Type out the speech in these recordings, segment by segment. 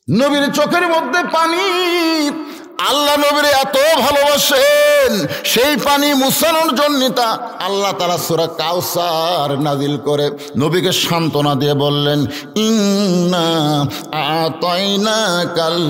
নবীর চোখের মধ্যে পানি। আল্লাহ নবীর এত ভালোবাসেন, সেই পানি মুছানোর জন্য তা আল্লাহ তাআলা সূরা কাউসার নাজিল করে নবীকে সান্ত্বনা দিয়ে বললেন, ইন্না আতাইনাকাল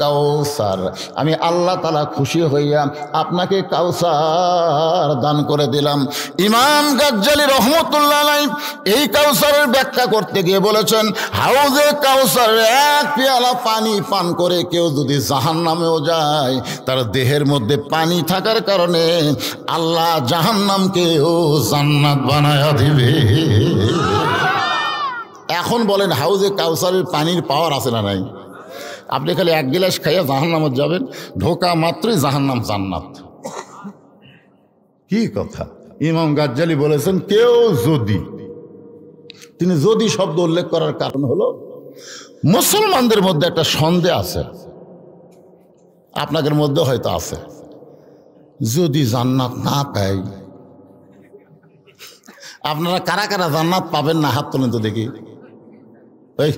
কাউসার, আমি আল্লাহ তাআলা খুশি হইয়া আপনাকে কাউসার দান করে দিলাম। ইমাম গাজ্জালী রহমতুল্লাহ আলাইহি এই কাউসারের ব্যাখ্যা করতে গিয়ে বলেছেন, হাউজে কাউসার এক পেয়ালা পানি পান করে কেউ যদি জাহান্নামেও যায়, তার দেহের মধ্যে পানি থাকার কারণে আল্লাহ জাহান্নামকেও জান্নাত বানায়া দিবে। এখন বলেন, হাউজে কাউসারের পানির পাওয়ার আছে না নাই? আপনি খালি এক গ্লাস খাইয়া জাহান্নামে যাবেন, ঢোকা মাত্রই জাহান্নাম জান্নাত। কি কথা! ইমাম গাজ্জালী বলেছেন, কেউ যদি, তিনি যদি শব্দ উল্লেখ করার কারণ হলো মুসলমানদের মধ্যে একটা সন্দেহ আছে, আপনাদের মধ্যে হয়তো আছে, যদি জান্নাত না পাই। আপনারা কারা কারা জান্নাত পাবেন না হাত তোলেন তো দেখি। এই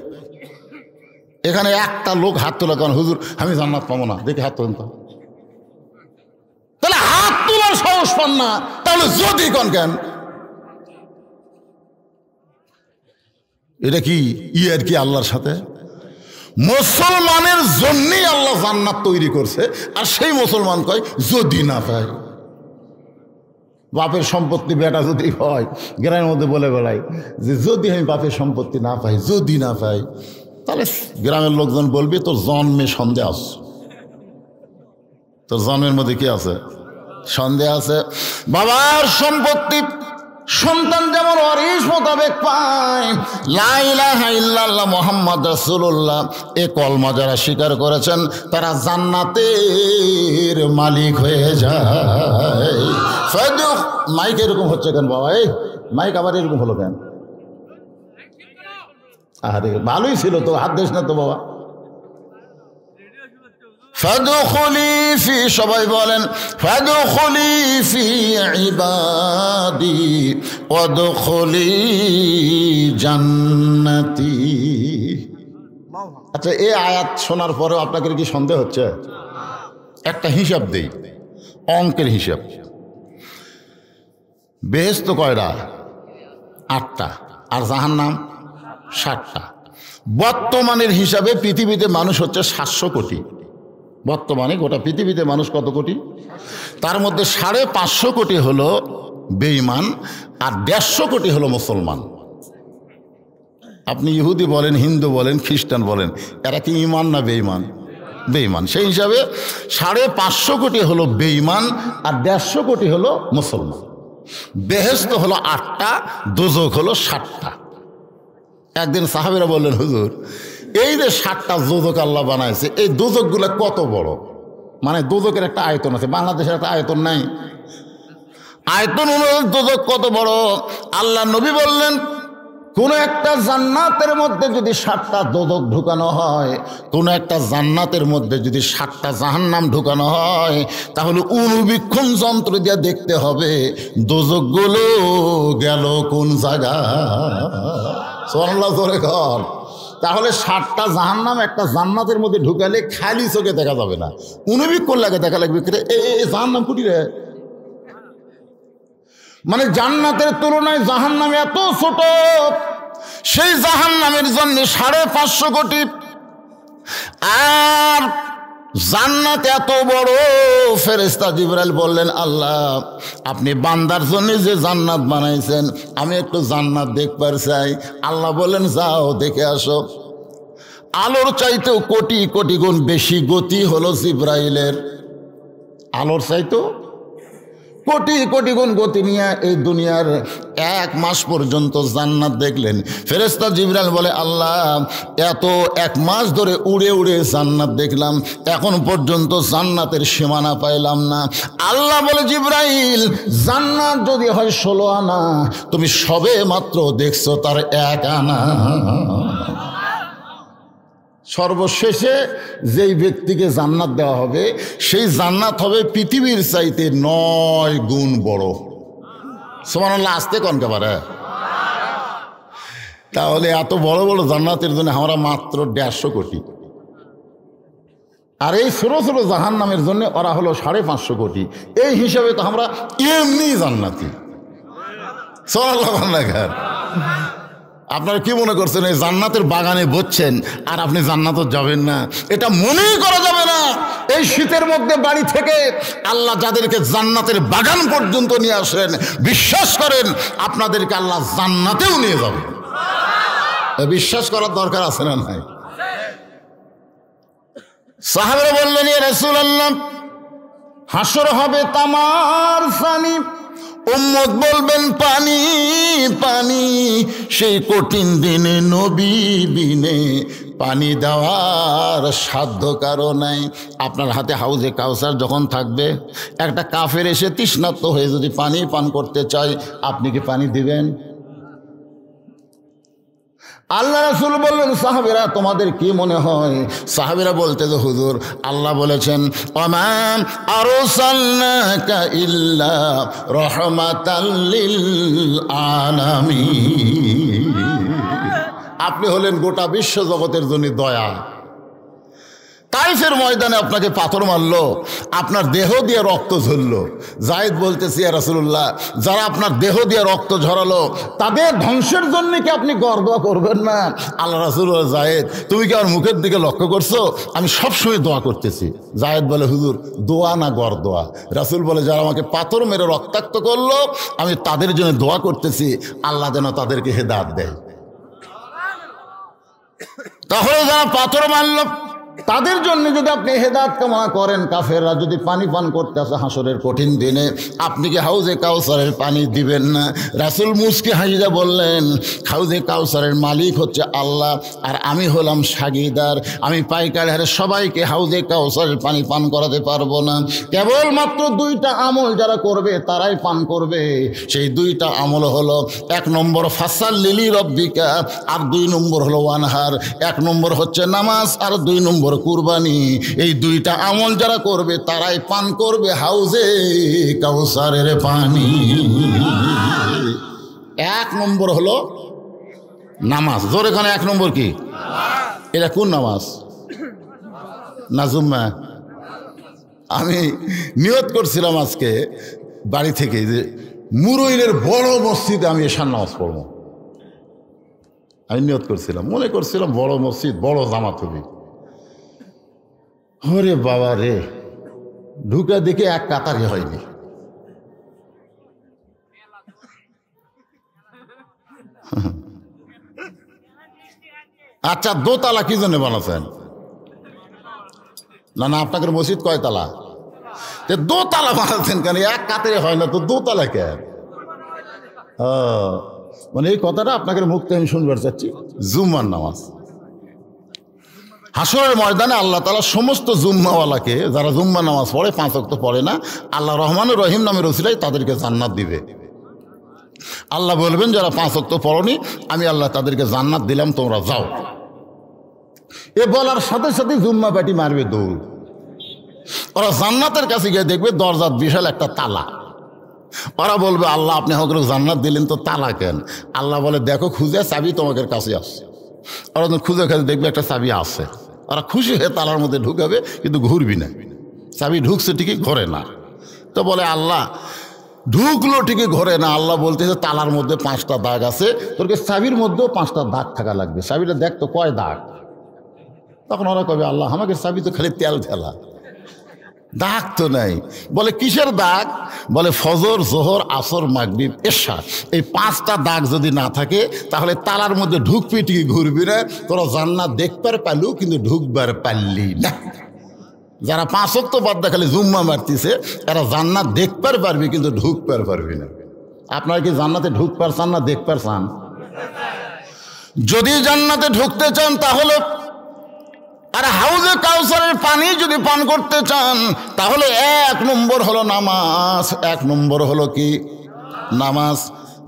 এখানে একটা লোক হাত তোলা, কারণ হুজুর আমি জান্নাত পাবো না, দেখি হাত তোলেন তো। তাহলে হাত তোলার সাহস পান না, তাহলে যদি কন কেন? এটা কি আর কি আল্লাহর সাথে? মুসলমানের জন্যই আল্লাহ জান্নাত তৈরি করছে, আর সেই মুসলমান কয় যদি না পায়। বাপের সম্পত্তি বেটা যদি হয়, গ্রামের মধ্যে বলে বেড়াই যে যদি আমি বাপের সম্পত্তি না পাই, যদি না পাই, তাহলে গ্রামের লোকজন বলবে তোর জন্মে সন্দেহ আছে, তোর জন্মের মধ্যে কি আছে? সন্দেহ আছে। বাবার সম্পত্তি সন্তান যেমন ওয়ারিশ মোতাবেক পায়, লা ইলাহা ইল্লাল্লাহ মুহাম্মদ রাসূলুল্লাহ এ কলমা যারা স্বীকার করেছেন, তারা জান্নাতের মালিক হয়ে যায়। মাইক এরকম হচ্ছে কেন বাবা? এই মাইক আবার এরকম হলো কেন? আরে ভালোই ছিল তো, হাত দিস না তো বাবা। ফাদখুলি ফি, সবাই বলেন ফাদখুলি ফি ইবাদি ওয়াদখুলি জান্নাতি। আচ্ছা, এই আয়াত শোনার পরেও আপনাকে কি সন্দেহ হচ্ছে? একটা হিসাব দেই, অঙ্কের হিসাব। বেহেশত কয়টা? 8টা, আর জাহান্নাম 7টা। বর্তমানের হিসাবে পৃথিবীতে মানুষ হচ্ছে 700 কোটি। বর্তমানে গোটা পৃথিবীতে মানুষ কত কোটি? তার মধ্যে 550 কোটি হলো বেঈমান, আর 150 কোটি হলো মুসলমান। আপনি ইহুদি বলেন, হিন্দু বলেন, খ্রিস্টান বলেন, এরা কি ইমান না বেঈমান? বেঈমান। সেই হিসাবে 550 কোটি হলো বেঈমান, আর 150 কোটি হলো মুসলমান। বেহেশত হলো 8টা, দোজখ হলো 7টা। একদিন সাহাবীরা বললেন, হুজুর এই যে 7টা দোজখ আল্লাহ বানাইছে, এই দোজখগুলো কত বড়? মানে দোজখের একটা আয়তন আছে, বাংলাদেশের একটা আয়তন নাই। আয়তন অনুযায়ী দোজখ কত বড়? আল্লাহ নবী বললেন, কোন একটা জান্নাতের মধ্যে যদি 7টা দোজখ ঢুকানো হয়, কোন একটা জান্নাতের মধ্যে যদি 7টা জাহান্নাম ঢুকানো হয়, তাহলে অনুবীক্ষণ যন্ত্র দিয়ে দেখতে হবে দোজখগুলো গেল কোন জায়গা। সুবহানাল্লাহ জোরে কর। তাহলে 7টা জাহান্নাম একটা জান্নাতের মধ্যে ঢুকালে খালি চোখে দেখা যাবে না, অনুবীক্ষণ লাগে দেখা লাগবে, এই জাহান্নাম কুটি রে। মানে জান্নাতের তুলনায় জাহান্নাম এত ছোট, সেই জাহান্নামের জন্য 550 কোটি, আর জান্নাত এত বড়। ফেরেশতা জিবরাইল বললেন, আল্লাহ আপনি বান্দার জন্য যে জান্নাত বানাইছেন, আমি একটু জান্নাত দেখবার চাই। আল্লাহ বললেন, যাও দেখে আসো। আলোর চাইতেও কোটি কোটি গুণ বেশি গতি হলো জিবরাইলের। আলোর চাইতেও কোটি কোটি গুণ গতি নিয়ে এই দুনিয়ার 1 মাস পর্যন্ত জান্নাত দেখলেন। ফেরেশতা জিবরাইল বলে, আল্লাহ এত 1 মাস ধরে উড়ে উড়ে জান্নাত দেখলাম, এখন পর্যন্ত জান্নাতের সীমানা পাইলাম না। আল্লাহ বলে, জিবরাইল জান্নাত যদি হয় 16 আনা, তুমি সবে মাত্র দেখছো তার 1 আনা। সর্বশেষে যেই ব্যক্তিকে জান্নাত দেওয়া হবে, সেই জান্নাত হবে পৃথিবীর চাইতে 9 গুণ বড়। সুবহানাল্লাহ, আসতে কোন কেবারে। তাহলে এত বড় বড় জান্নাতের জন্য আমরা মাত্র 150 কোটি। আর এই ছোট ছোট জাহান্নামের জন্য ওরা হলো 550 কোটি। এই হিসাবে তো আমরা এমনি জান্নাতি। আপনারা কি মনে করছেন এই জান্নাতের বাগানে বসছেন আর আপনি জান্নাতে যাবেন না? এটা মনেই করা যাবে না। এই শীতের মধ্যে বাড়ি থেকে আল্লাহ যাদেরকে জান্নাতের বাগান পর্যন্ত নিয়ে আসেন, বিশ্বাস করেন আপনাদেরকে আল্লাহ জান্নাতেও নিয়ে যাবে। বিশ্বাস করার দরকার আছে না নাই? সাহাবারা বললেন, ইয়া রাসূলুল্লাহ, হাসর হবে তামার পানি। উম্মত বলবেন পানি পানি। সেই কঠিন দিনে নবী বিনে পানি দেওয়ার সাধ্য কারো নাই। আপনার হাতে হাউজে কাউসার যখন থাকবে, একটা কাফের এসে তৃষ্ণার্ত হয়ে যদি পানি পান করতে চায়, আপনি কি পানি দিবেন? আল্লাহ রাসূল বললেন, সাহাবীরা তোমাদের কি মনে হয়? সাহাবীরা বলতে যে হুজুর, আল্লাহ বলেছেন ওমা আরসালনাকা ইল্লা রাহমাতাল লিল আলামিন। আপনি হলেন গোটা বিশ্ব জগতের জন্য দয়া। তাইফের ময়দানে আপনাকে পাথর মারলো, আপনার দেহ দিয়ে রক্ত ঝরলো। জায়েদ বলতেছি, ইয়া রাসূলুল্লাহ, যারা আপনার দেহ দিয়ে রক্ত ঝরালো তাদের ধ্বংসের জন্য কি আপনি গড় দোয়া করবেন না? আল্লাহ রাসূল বলে, জায়েদ তুমি কি আমার মুখের দিকে লক্ষ্য করছো? আমি সবসময় দোয়া করতেছি। জায়েদ বলে, হুজুর দোয়া না গড় দোয়া? রাসূল বলে, যারা আমাকে পাথর মেরে রক্তাক্ত করলো আমি তাদের জন্য দোয়া করতেছি, আল্লাহ যেন তাদেরকে হেদায়েত দেয়। তাহলে যারা পাথর মারল তাদের জন্য যদি আপনি হেদায়েত কামনা করেন, কাফেররা যদি পানি পান করতে আসে হাসরের কঠিন দিনে, আপনি কি হাউজে কাউসারের পানি দিবেন না? রাসূল মুসকি হাসিয়া বললেন, হাউজে কাউসারের মালিক হচ্ছে আল্লাহ, আর আমি হলাম সাগীদার। আমি পাইকারি হারে সবাইকে হাউজে কাউসারের পানি পান করাতে পারবো না। কেবলমাত্র 2টা আমল যারা করবে তারাই পান করবে। সেই 2টা আমল হলো, 1 নম্বর ফাসাল্লি লিরাব্বিকা, আর 2 নম্বর হলো ওয়ানহার। 1 নম্বর হচ্ছে নামাজ, আর 2 নম্বর কুরবানি। এই 2টা আমল যারা করবে তারাই পান করবে হাউজে কাউসারের পানি। 1 নম্বর হলো নামাজ। জোরে খানে 1 নম্বর কি? এটা কোন নামাজ? না জুম্মা? আমি নিয়ত করছিলাম আজকে বাড়ি থেকে যে মুরইলের বড় মসজিদে আমি এশার নামাজ পড়বো। আমি নিয়ত করছিলাম, মনে করছিলাম বড় মসজিদ, বড় জামাত হবে। ওরে বাবা রে, ঢুকে দেখে এক কাতারই হয়নি। আচ্ছা, দোতলা কি জন্য বানাচ্ছেন? না না, আপনাদের মসজিদ কয়তলা? দোতলা বানাচ্ছেন কেন? এক কাতারে হয় না তো দোতলা কেন? মানে এই কথাটা আপনাদের মুখ থেকে আমি শুনবার চাচ্ছি। জুম্মার নামাজ, হাসরের ময়দানে আল্লাহ তাআলা সমস্ত জুম্মাওয়ালাকে, যারা জুম্মা নামাজ পড়ে 5 ওয়াক্ত পড়ে না, আল্লাহ রহমানুর রহিম নামের ওসিলায় তাদেরকে জান্নাত দিবে। আল্লাহ বলবেন, যারা 5 ওয়াক্ত পড়নি আমি আল্লাহ তাদেরকে জান্নাত দিলাম, তোমরা যাও। এ বলার সাথে সাথে জুম্মা পাটি মারবে দৌড়। ওরা জান্নাতের কাছে গিয়ে দেখবে দরজার বিশাল একটা তালা। ওরা বলবে, আল্লাহ আপনি আমাকে জান্নাত দিলেন তো তালা কেন? আল্লাহ বলে, দেখো খুঁজে চাবি তোমাদের কাছে আসছে। ওরা খুঁজে খুঁজে দেখবে একটা চাবি আছে। ওরা খুশি হয়ে তালার মধ্যে ঢুকাবে, কিন্তু ঘুরবি না। চাবি ঢুকছে ঠিকই, ঘরে না। তো বলে, আল্লাহ ঢুকলো ঠিকই, ঘরে না। আল্লাহ বলতেছে, তালার মধ্যে 5টা দাগ আছে, তোরকে চাবির মধ্যেও 5টা দাগ থাকা লাগবে। চাবিটা দেখতো কয় দাগ। তখন ওরা কবে, আল্লাহ আমাকে চাবি তো খালি তেল ফেলা, দাগ তো নাই। বলে, কিসের দাগ? বলে, ফজর, জোহর, আসর, মাগরিব, এশা, এই 5টা দাগ যদি না থাকে তাহলে তালার মধ্যে ঢুকবি ঠিকই, ঘুরবি না। তোরা জান্নাত দেখবার পারলু কিন্তু ঢুকবার পারলি না। যারা 5 ওয়াক্ত বাদ খালি জুম্মা মারতেছে, এরা জান্নাত দেখবার পারবি কিন্তু ঢুকবার পারবি না। আপনারা কি জান্নাতে ঢুকবার চান না দেখবার চান? যদি জান্নাতে ঢুকতে চান তাহলে, আর হাউজে কাউসারের পানি যদি পান করতে চান তাহলে 1 নম্বর হলো নামাজ। 1 নম্বর হলো কি? নামাজ।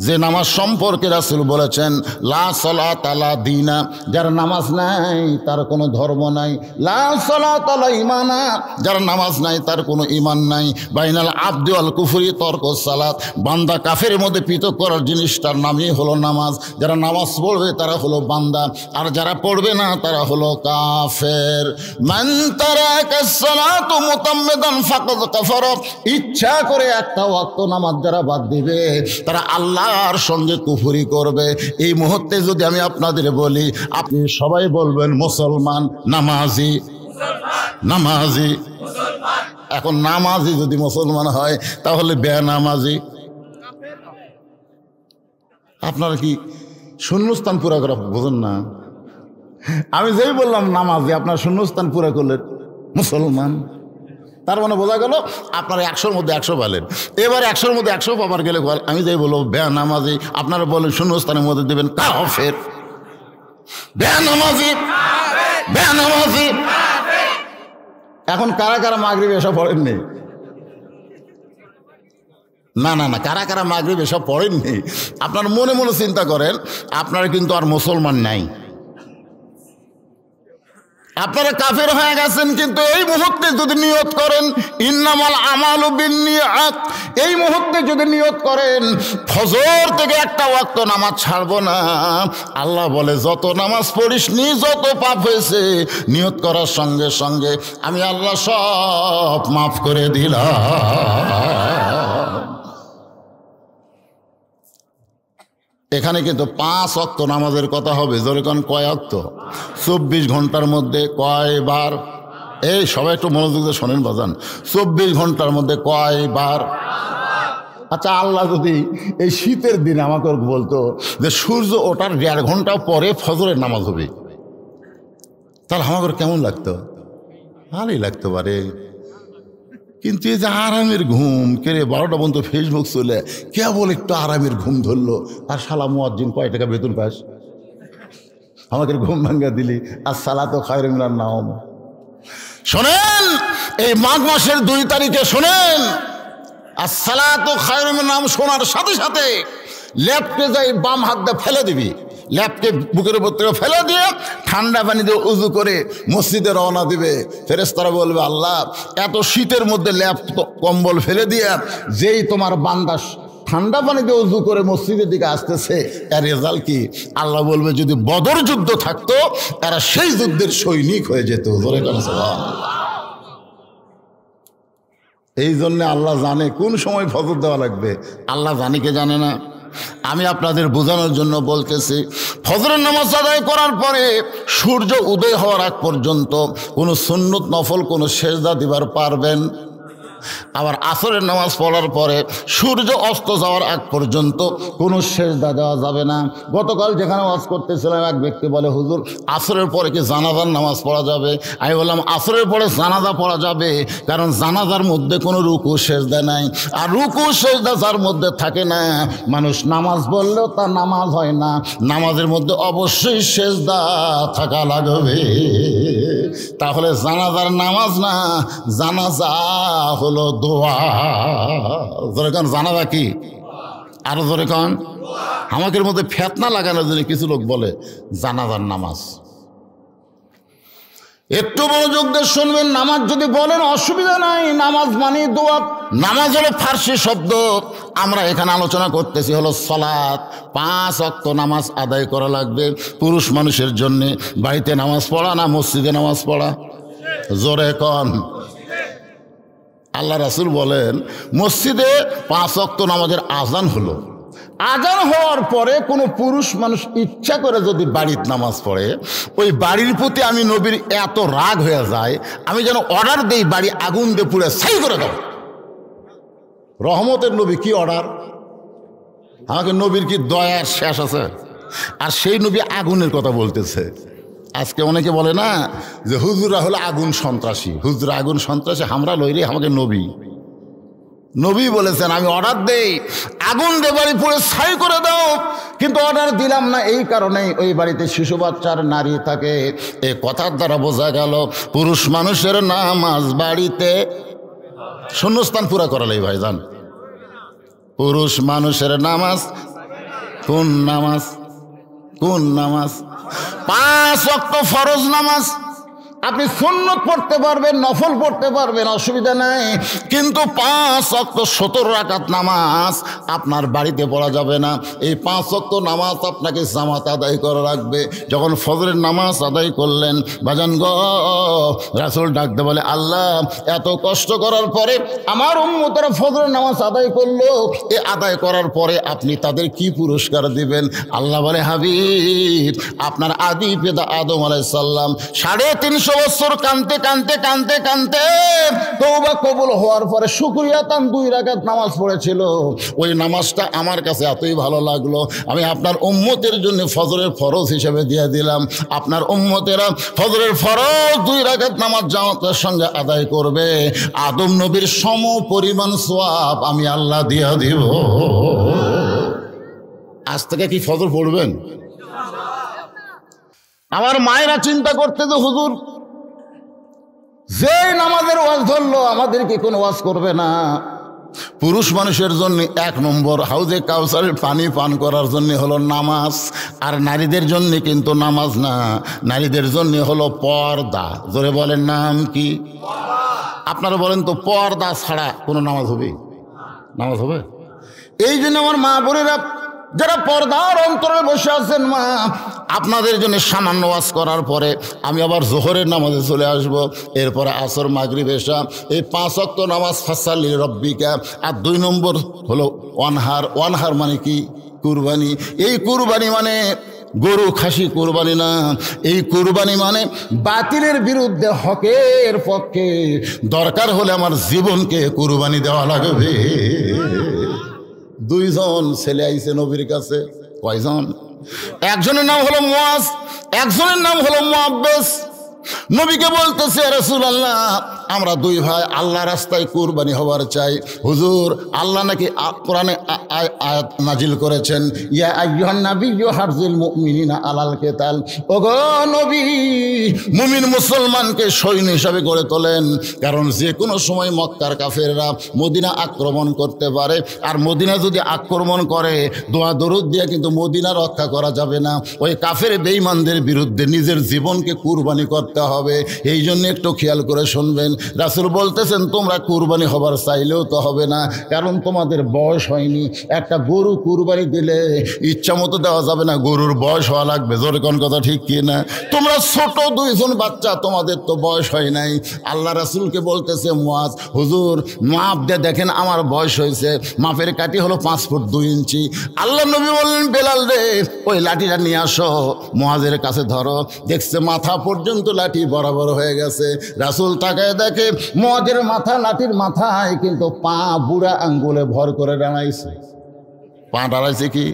যে নামাজ সম্পর্কে রাসূল বলেছেন লা সালাতা লা দীনা, যার নামাজ নাই তার কোনো ধর্ম নাই। লা সালাতা লা ঈমানা, যার নামাজ নাই তার কোনো ঈমান নাই। বাইনাল আবদি ওয়াল কুফরি তরকুস সালাত, বান্দা কাফের মধ্যে পৃথক করার জিনিসটার নামই হলো নামাজ। যারা নামাজ পড়বে তারা হলো বান্দা, আর যারা পড়বে না তারা হলো কাফের। মান তারাকাস সালাতু মুতাম্মিদান ফাকাদ কাফারা, ইচ্ছা করে একটা ওয়াক্ত নামাজ যারা বাদ দিবে তারা আল্লাহর সঙ্গে কুফরি করবে। এই মুহূর্তে যদি আমি আপনাদের বলি, আপনি সবাই বলবেন মুসলমান, নামাজি নামাজি। এখন নামাজি যদি মুসলমান হয় তাহলে বেনামাজি। আপনারা কি শূন্যস্থান পুরা করা বোঝেন না? আমি যেই বললাম নামাজি, আপনার শূন্যস্থান পুরা করলেন মুসলমান। তার মানে বোঝা গেল আপনারা 100-র মধ্যে 100 পেলেন। এবার 100-র মধ্যে 100 পাবার গেলে আমি যাই বলবো বেনামাজি, আপনারা বলেন শূন্যস্থানের মধ্যে দেবেন কাফের। বেনামাজি বেনামাজি। এখন কারা কারা মাগরিব এসব পড়েননি? না না না, কারা কারা মাগরিব এসব পড়েননি? আপনার মনে মনে চিন্তা করেন, আপনারা কিন্তু আর মুসলমান নাই, আপনারা কাফের হয়ে গেছেন। কিন্তু এই মুহূর্তে যদি নিয়ত করেন ইন্নামাল আমালু বিন্নিয়াত, এই মুহূর্তে যদি নিয়ত করেন ফজর থেকে একটা ওয়াক্ত নামাজ ছাড়বো না, আল্লাহ বলে যত নামাজ পড়িস নি, যত পাপ হয়েছে, নিয়ত করার সঙ্গে সঙ্গে আমি আল্লাহ সব মাফ করে দিলাম। এখানে কিন্তু 5 ওয়াক্ত নামাজের কথা হবে। যেরকম কয় ওয়াক্ত? 24 ঘন্টার মধ্যে কয়বার? এই সবাই একটু মনোযোগ দিয়ে শোনেন বাজান, 24 ঘন্টার মধ্যে কয়বার? আচ্ছা, আল্লাহ যদি এই শীতের দিন আমাকে বলতো যে সূর্য ওঠার 1.5 ঘন্টা পরে ফজরের নামাজ হবে, তাহলে আমাকে কেমন লাগতো? ভালোই লাগতো পারে। কিন্তু এই যে আরামের ঘুম, কেড়ে 12টা পর্যন্ত ফেসবুক চলে, কেবল একটু আরামের ঘুম ধরলো, আর শালা মুয়াজ্জিন কয় টাকা বেতন পাস, আমাকে ঘুম ভাঙ্গা দিলি। আর সালাতু খায়রুম মিনান নাওম। শোনেন, এই মাঘ মাসের 2 তারিখে শোনেন, আর সালাতু খায়রুম মিনান নাওম শোনার সাথে সাথে ল্যাপটে যাই বাম হাত দিয়ে ফেলে দিবি, ল্যাপকে বুকের উপর থেকে ফেলে দিয়ে ঠান্ডা পানি দিয়ে উজু করে মসজিদে রওনা দিবে। ফেরেশতারা বলবে আল্লাহ, এত শীতের মধ্যে ল্যাপ কম্বল ফেলে দিয়ে যেই তোমার বান্দা ঠান্ডা পানি দিয়ে উজু করে মসজিদের দিকে আসতেছে, এর রেজাল্ট কি? আল্লাহ বলবে যদি বদর যুদ্ধ থাকতো এরা সেই যুদ্ধের সৈনিক হয়ে যেত। এই জন্যে আল্লাহ জানে কোন সময় ফজর দেওয়া লাগবে। আল্লাহ জানে কে জানে না? আমি আপনাদের বোঝানোর জন্য বলতেছি, ফজরের নামাজ আদায় করার পরে সূর্য উদয় হওয়ার আগ পর্যন্ত কোনো সুন্নত নফল কোনো সেজদা দিবার পারবেন। আবার আসরের নামাজ পড়ার পরে সূর্য অস্ত যাওয়ার আগ পর্যন্ত কোনো সেজদা দেওয়া যাবে না। গতকাল যেখানে ওয়াজ করতেছিলাম, এক ব্যক্তি বলে হুজুর আসরের পরে কি জানাজার নামাজ পড়া যাবে? আমি বললাম আসরের পরে জানাজা পড়া যাবে, কারণ জানাজার মধ্যে কোনো রুকু সেজদা নাই, আর রুকু সেজদা যার মধ্যে থাকে না, মানুষ নামাজ বললেও তার নামাজ হয় না। নামাজের মধ্যে অবশ্যই সেজদা থাকা লাগবে। তাহলে জানাজার নামাজ না, জানাজা হলো দোয়া। জোরে কান, জানাজা কি? আরো জোরে কান। আমাদের মধ্যে ফেতনা লাগানোর জন্য কিছু লোক বলে জানাজার নামাজ। একটু মনোযোগ দিয়ে শুনবেন, নামাজ যদি বলেন অসুবিধা নাই, নামাজ মানে দোয়া। নামাজ হলো ফার্সি শব্দ, আমরা এখানে আলোচনা করতেছি হলো সালাত। 5 ওয়াক্ত নামাজ আদায় করা লাগবে পুরুষ মানুষের জন্যে। বাড়িতে নামাজ পড়া না মসজিদে নামাজ পড়া? জোরে কন। আল্লাহ রাসূল বলেন মসজিদে 5 ওয়াক্ত নামাজের আজান হলো, আজান হওয়ার পরে কোনো পুরুষ মানুষ ইচ্ছা করে যদি বাড়িতে নামাজ পড়ে, ওই বাড়ির প্রতি আমি নবীর এত রাগ হয়ে যায়, আমি যেন অর্ডার দেই বাড়ি আগুন দিয়ে পুড়ে ছাই করে দাও। রহমতের নবী কি অর্ডার? আমাকে নবীর কি দয়ার শেষ আছে? আর সেই নবী আগুনের কথা বলতেছে। আজকে অনেকে বলে না যে হুজুরা হলো আগুন সন্ত্রাসী, হুজুরা আগুন সন্ত্রাসী, আমরা লইরে আমাকে নবী। নবী বলেছেন আমি অর্ডার দেই আগুন দিয়ে বাড়ি পুড়ে ছাই করে দাও, কিন্তু অর্ডার দিলাম না এই কারণেই ওই বাড়িতে শিশু বাচ্চার নারী থাকে। এই কথার দ্বারা বোঝা গেল পুরুষ মানুষের নামাজ বাড়িতে শূন্যস্থান পুরা করালেই ভাইজান। পুরুষ মানুষের নামাজ কোন নামাজ? কোন নামাজ? 5 ওয়াক্ত ফরজ নামাজ। আপনি সুন্নত পড়তে পারবেন, নফল পড়তে পারবেন, অসুবিধা নাই, কিন্তু 5 ওয়াক্ত 17 রাকাত নামাজ আপনার বাড়িতে পড়া যাবে না। এই 5 ওয়াক্ত নামাজ আপনাকে জামাত আদায় করা রাখবে। যখন ফজরের নামাজ আদায় করলেন, বাজান গো, রাসূল ডাকতে বলে, আল্লাহ এত কষ্ট করার পরে আমার উম্মতরা ফজরের নামাজ আদায় করলো, এ আদায় করার পরে আপনি তাদের কি পুরস্কার দিবেন? আল্লাহ বলে, হাবিব, আপনার আদি পিতা আদম আলাইহিস সালাম 350 বছর কানতে কানতে কানতে কানতে তওবা কবুল হওয়ার পরে শুকরিয়া তান 2 রাকাত নামাজ পড়েছিল। ওই নামাজটা আমার কাছে এতই ভালো লাগলো, আমি আপনার উম্মতের জন্য ফজরের ফরজ হিসেবে দিয়ে দিলাম। আপনার উম্মতেরা ফজরের ফরজ 2 রাকাত নামাজ জামাতের সঙ্গে আদায় করবে, আদম নবীর সম পরিমাণ সওয়াব আমি আল্লাহ দিয়ে দিব। আজ থেকে কি ফজর পড়বেন? আমার মায়েরা চিন্তা করতে, তো হুজুর যে নামাজের ওয়াজ ধরলো আমাদেরকে কোনো ওয়াজ করবে না। পুরুষ মানুষের জন্য 1 নম্বর হাউজে কাউসারের পানি পান করার জন্য হলো নামাজ, আর নারীদের জন্য কিন্তু নামাজ না, নারীদের জন্য হলো পর্দা। জোরে বলেন, নাম কি? আপনারা বলেন তো, পর্দা ছাড়া কোনো নামাজ হবে? নামাজ হবে? এই জন্য আমার মা বোনেরা যারা পর্দার অন্তরে বসে আছেন, মা আপনাদের জন্য সামান্য ওয়াজ করার পরে আমি আবার জোহরের নামাজে চলে আসব। এরপরে আসর, মাগরিব, এশা, এই 5 ওয়াক্ত নামাজ ফাসালি রব্বিকা। আর 2 নম্বর হলো ওয়ানহার। ওয়ানহার মানে কি? কুরবানি। এই কুরবানি মানে গরু খাসি কুরবানি না, এই কুরবানি মানে বাতিলের বিরুদ্ধে হকের পক্ষে দরকার হলে আমার জীবনকে কুরবানি দেওয়া লাগবে। 2 জন ছেলে আইছে নবীর কাছে। কয়জন? একজনের নাম হলো মুয়াজ, একজনের নাম হলো মুআব্বাস। নবীকে বলতেছে, রাসূলুল্লাহ, আমরা 2 ভাই আল্লাহ রাস্তায় কুরবানি হবার চাই। হুজুর, আল্লাহ নাকি কোরআনে আয়াত নাজিল করেছেন, ইয়া আইয়ুহান নাবিয়্যু হারজিল মুমিনিনা আলাল কিতাল। ওগো নবী, মুমিন মুসলমানকে সৈন্য হিসাবে গড়ে তোলেন, কারণ যে কোনো সময় মক্কার কাফেররা মদিনা আক্রমণ করতে পারে, আর মদিনা যদি আক্রমণ করে দোয়া দরুদ দিয়ে কিন্তু মদিনা রক্ষা করা যাবে না। ওই কাফের বেঈমানদের বিরুদ্ধে নিজের জীবনকে কুরবানি করতে হবে। এই জন্য একটু খেয়াল করে শুনবেন। রাসূল বলতেছেন, তোমরা কুরবানি হবার চাইলেও তো হবে না, কারণ তোমাদের বয়স হয়নি। একটা গরু কুরবানি দিলে ইচ্ছা মতো দেওয়া যাবে না, গরুর বয়স হওয়া লাগবে। জোরে কোন কথা ঠিক কি না? তোমরা ছোট 2 জন বাচ্চা, তোমাদের তো বয়স হয় নাই। আল্লাহ রাসূলকে বলতেছে মুয়াজ, হুজুর মাপ দিয়ে দেখেন আমার বয়স হয়েছে। মাপের কাঠি হলো 5 ফুট 2 ইঞ্চি। আল্লাহ নবী বললেন, বেলাল রে, ওই লাঠিটা নিয়ে আসো। মুয়াজের কাছে ধরো। দেখছে মাথা পর্যন্ত লাঠি বরাবর হয়ে গেছে। রাসূল তাকায় দেখে মুয়াজের মাথা, লাঠির মাথায় কিন্তু পা বুড়া আঙ্গুলে ভর করে দাঁড়াইছে। পা দাঁড়াইছে কি?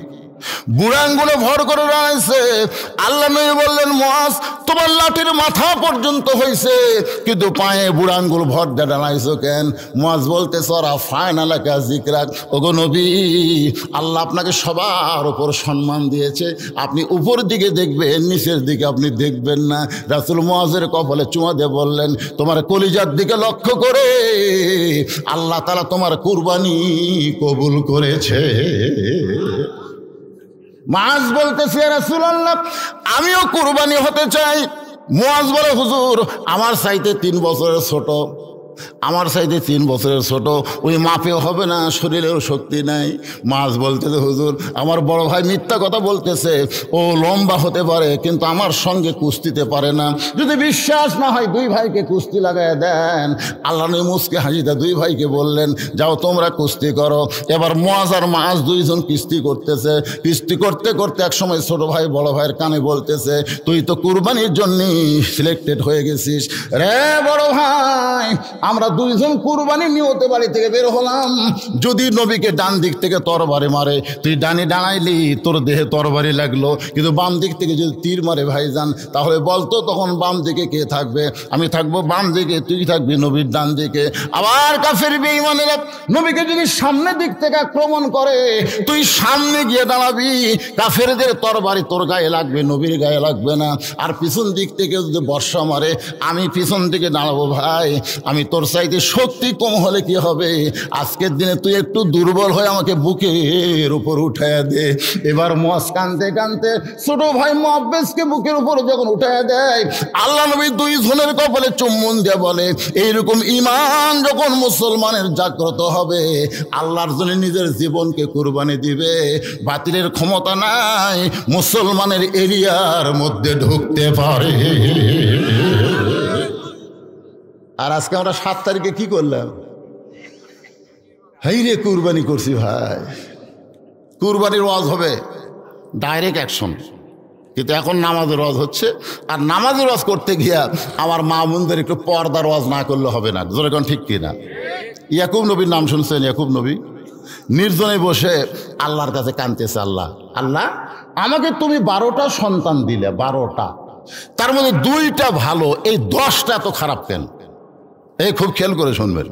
বুড়া আঙ্গুলে ভর করে দাঁড়াইছে। আল্লাহ নবী বললেন, মুয়াজ, তোমার লাঠির মাথা পর্যন্ত হয়েছে, কিন্তু পায়ে বুড়া আঙ্গুল ভর দিয়ে দাঁড়াইছো কেন? মুয়াজ বলতে, সরা ফায়নালাকা যিকরাক। ওগো নবী, আল্লাহ আপনাকে সবার উপর সম্মান দিয়েছে, আপনি উপর দিকে দেখবেন, নিচের দিকে আপনি দেখবেন না। রাসূল মুয়াজের কপালে চুমা দিয়ে বললেন, তোমার কলিজার দিকে লক্ষ্য করে আল্লাহ তাআলা তোমার কুরবানি কবুল করেছে। মুয়াজ বলতেছে, রাসূলুল্লাহ, আমিও কুরবানি হতে চাই। মুয়াজ বলে, হুজুর আমার চাইতে 3 বছরের ছোট, আমার চাইতে 3 বছরের ছোট, ওই মাপেও হবে না, শরীরেও শক্তি নাই। মুয়াজ বলতেছে, হুজুর আমার বড় ভাই মিথ্যা কথা বলতেছে, ও লম্বা হতে পারে কিন্তু আমার সঙ্গে কুস্তিতে পারে না। যদি বিশ্বাস না হয় 2 ভাইকে কুস্তি লাগায় দেন। আল্লাহ নবী মুসকে হাসিতে 2 ভাইকে বললেন, যাও তোমরা কুস্তি করো। এবার মুয়াজ আর মুয়াজ 2 জন কুস্তি করতেছে। কুস্তি করতে করতে একসময় ছোট ভাই বড় ভাইয়ের কানে বলতেছে, তুই তো কুরবানির জন্য সিলেক্টেড হয়ে গেছিস রে বড় ভাই। আমরা 2 জন কুরবানি নিয়তে বাড়ি থেকে বের হলাম। যদি নবীকে ডান দিক থেকে তরবারি মারে, তুই ডানে দাঁড়াইলি, তোর দেহে তরবারি লাগলো, কিন্তু বাম দিক থেকে যদি তীর মারে ভাইজান, তাহলে বলতো তখন বাম দিকে কে থাকবে? আমি থাকবো বাম দিকে, তুই থাকবি নবীর ডান দিকে। আবার কাফের বেঈমানেরা নবীকে যদি সামনের দিক থেকে আক্রমণ করে, তুই সামনে গিয়ে দাঁড়াবি, কাফেরদের তরবারি তোর গায়ে লাগবে, নবীর গায়ে লাগবে না। আর পিছন দিক থেকে যদি বর্ষা মারে, আমি পিছন দিকে দাঁড়াবো ভাই, আমি তোর চাইতে শক্তি কম হলে কি হবে, আজকের দিনে তুই একটু দুর্বল হয়ে আমাকে বুকের উপর উঠাইয়া দে। এবার মুয়াজ কানতে কানতে ছোট ভাই মুআব্বিসকে বুকের উপর যখন উঠাইয়া দেয়, আল্লাহ নবী দুই জনের কপালে চুম্বন দিয়ে বলে, এইরকম ঈমান যখন মুসলমানের জাগ্রত হবে, আল্লাহর জন্য নিজের জীবনকে কুরবানি দিবে, বাতিলের ক্ষমতা নাই মুসলমানের এরিয়ার মধ্যে ঢুকতে পারে। আর আজকে আমরা 7 তারিখে কি করলাম? হাই রে কুরবানি করছি ভাই। কুরবানির ওয়াজ হবে ডাইরেক্ট অ্যাকশন, কিন্তু এখন নামাজের ওয়াজ হচ্ছে। আর নামাজের ওয়াজ করতে গিয়া আমার মা বোনদের একটু পর্দার ওয়াজ না করলে হবে না। জোরে কোন ঠিক কিনা? ইয়াকুব নবীর নাম শুনছেন? ইয়াকুব নবী নির্জনে বসে আল্লাহর কাছে কাঁদতেছে, আল্লাহ আল্লাহ আমাকে তুমি 12টা সন্তান দিলে, 12টা, তার মধ্যে 2টা ভালো, এই 10টা তো খারাপ কেন? এই খুব খেয়াল করে শুনবেন।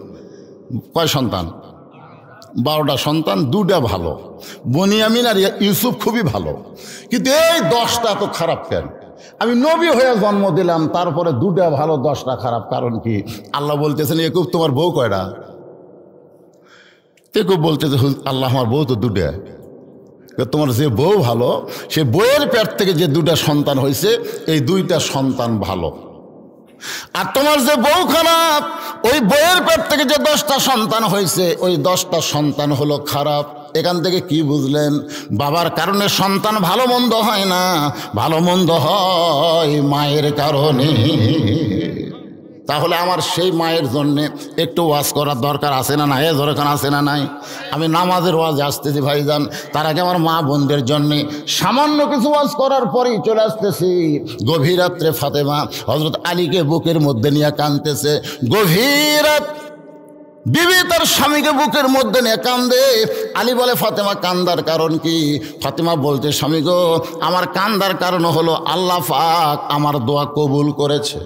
কয় সন্তান? 12টা সন্তান, 2টা ভালো, বনিয়ামিন আর ইউসুফ খুবই ভালো, কিন্তু এই 10টা তো খারাপ কেন? আমি নবী হয়ে জন্ম দিলাম, তারপরে 2টা ভালো 10টা খারাপ, কারণ কি? আল্লাহ বলতেছেন, ইয়াকুব তোমার বউ কয়টা? ইয়াকুব বলতেছে, আল্লাহ আমার বউ তো 2টা। তোমার যে বউ ভালো, সে বউয়ের পেট থেকে যে 2টা সন্তান হয়েছে, এই 2টা সন্তান ভালো। আর তোমার যে বউ খারাপ, ওই বউয়ের পেট থেকে যে 10টা সন্তান হয়েছে, ওই 10টা সন্তান হলো খারাপ। এখান থেকে কি বুঝলেন? বাবার কারণে সন্তান ভালো মন্দ হয় না, ভালো মন্দ হয় মায়ের কারণে। তাহলে আমার সেই মায়ের জন্যে একটু ওয়াজ করার দরকার আছে না নাই? দরকার আছে না নাই? আমি নামাজের ওয়াজে আসতেছি ভাইজান, তার আগে আমার মা বোনদের জন্যে সামান্য কিছু ওয়াজ করার পরেই চলে আসতেছি। গভীর রাত্রে ফাতেমা হযরত আলীকে বুকের মধ্যে নিয়ে কাঁদতেছে। গভীর রাত, বিবি তার স্বামীকে বুকের মধ্যে নিয়ে কান্দে। আলী বলে, ফাতেমা কান্দার কারণ কি? ফাতেমা বলতে, স্বামী গো, আমার কান্দার কারণ হলো আল্লাহ পাক আমার দোয়া কবুল করেছে।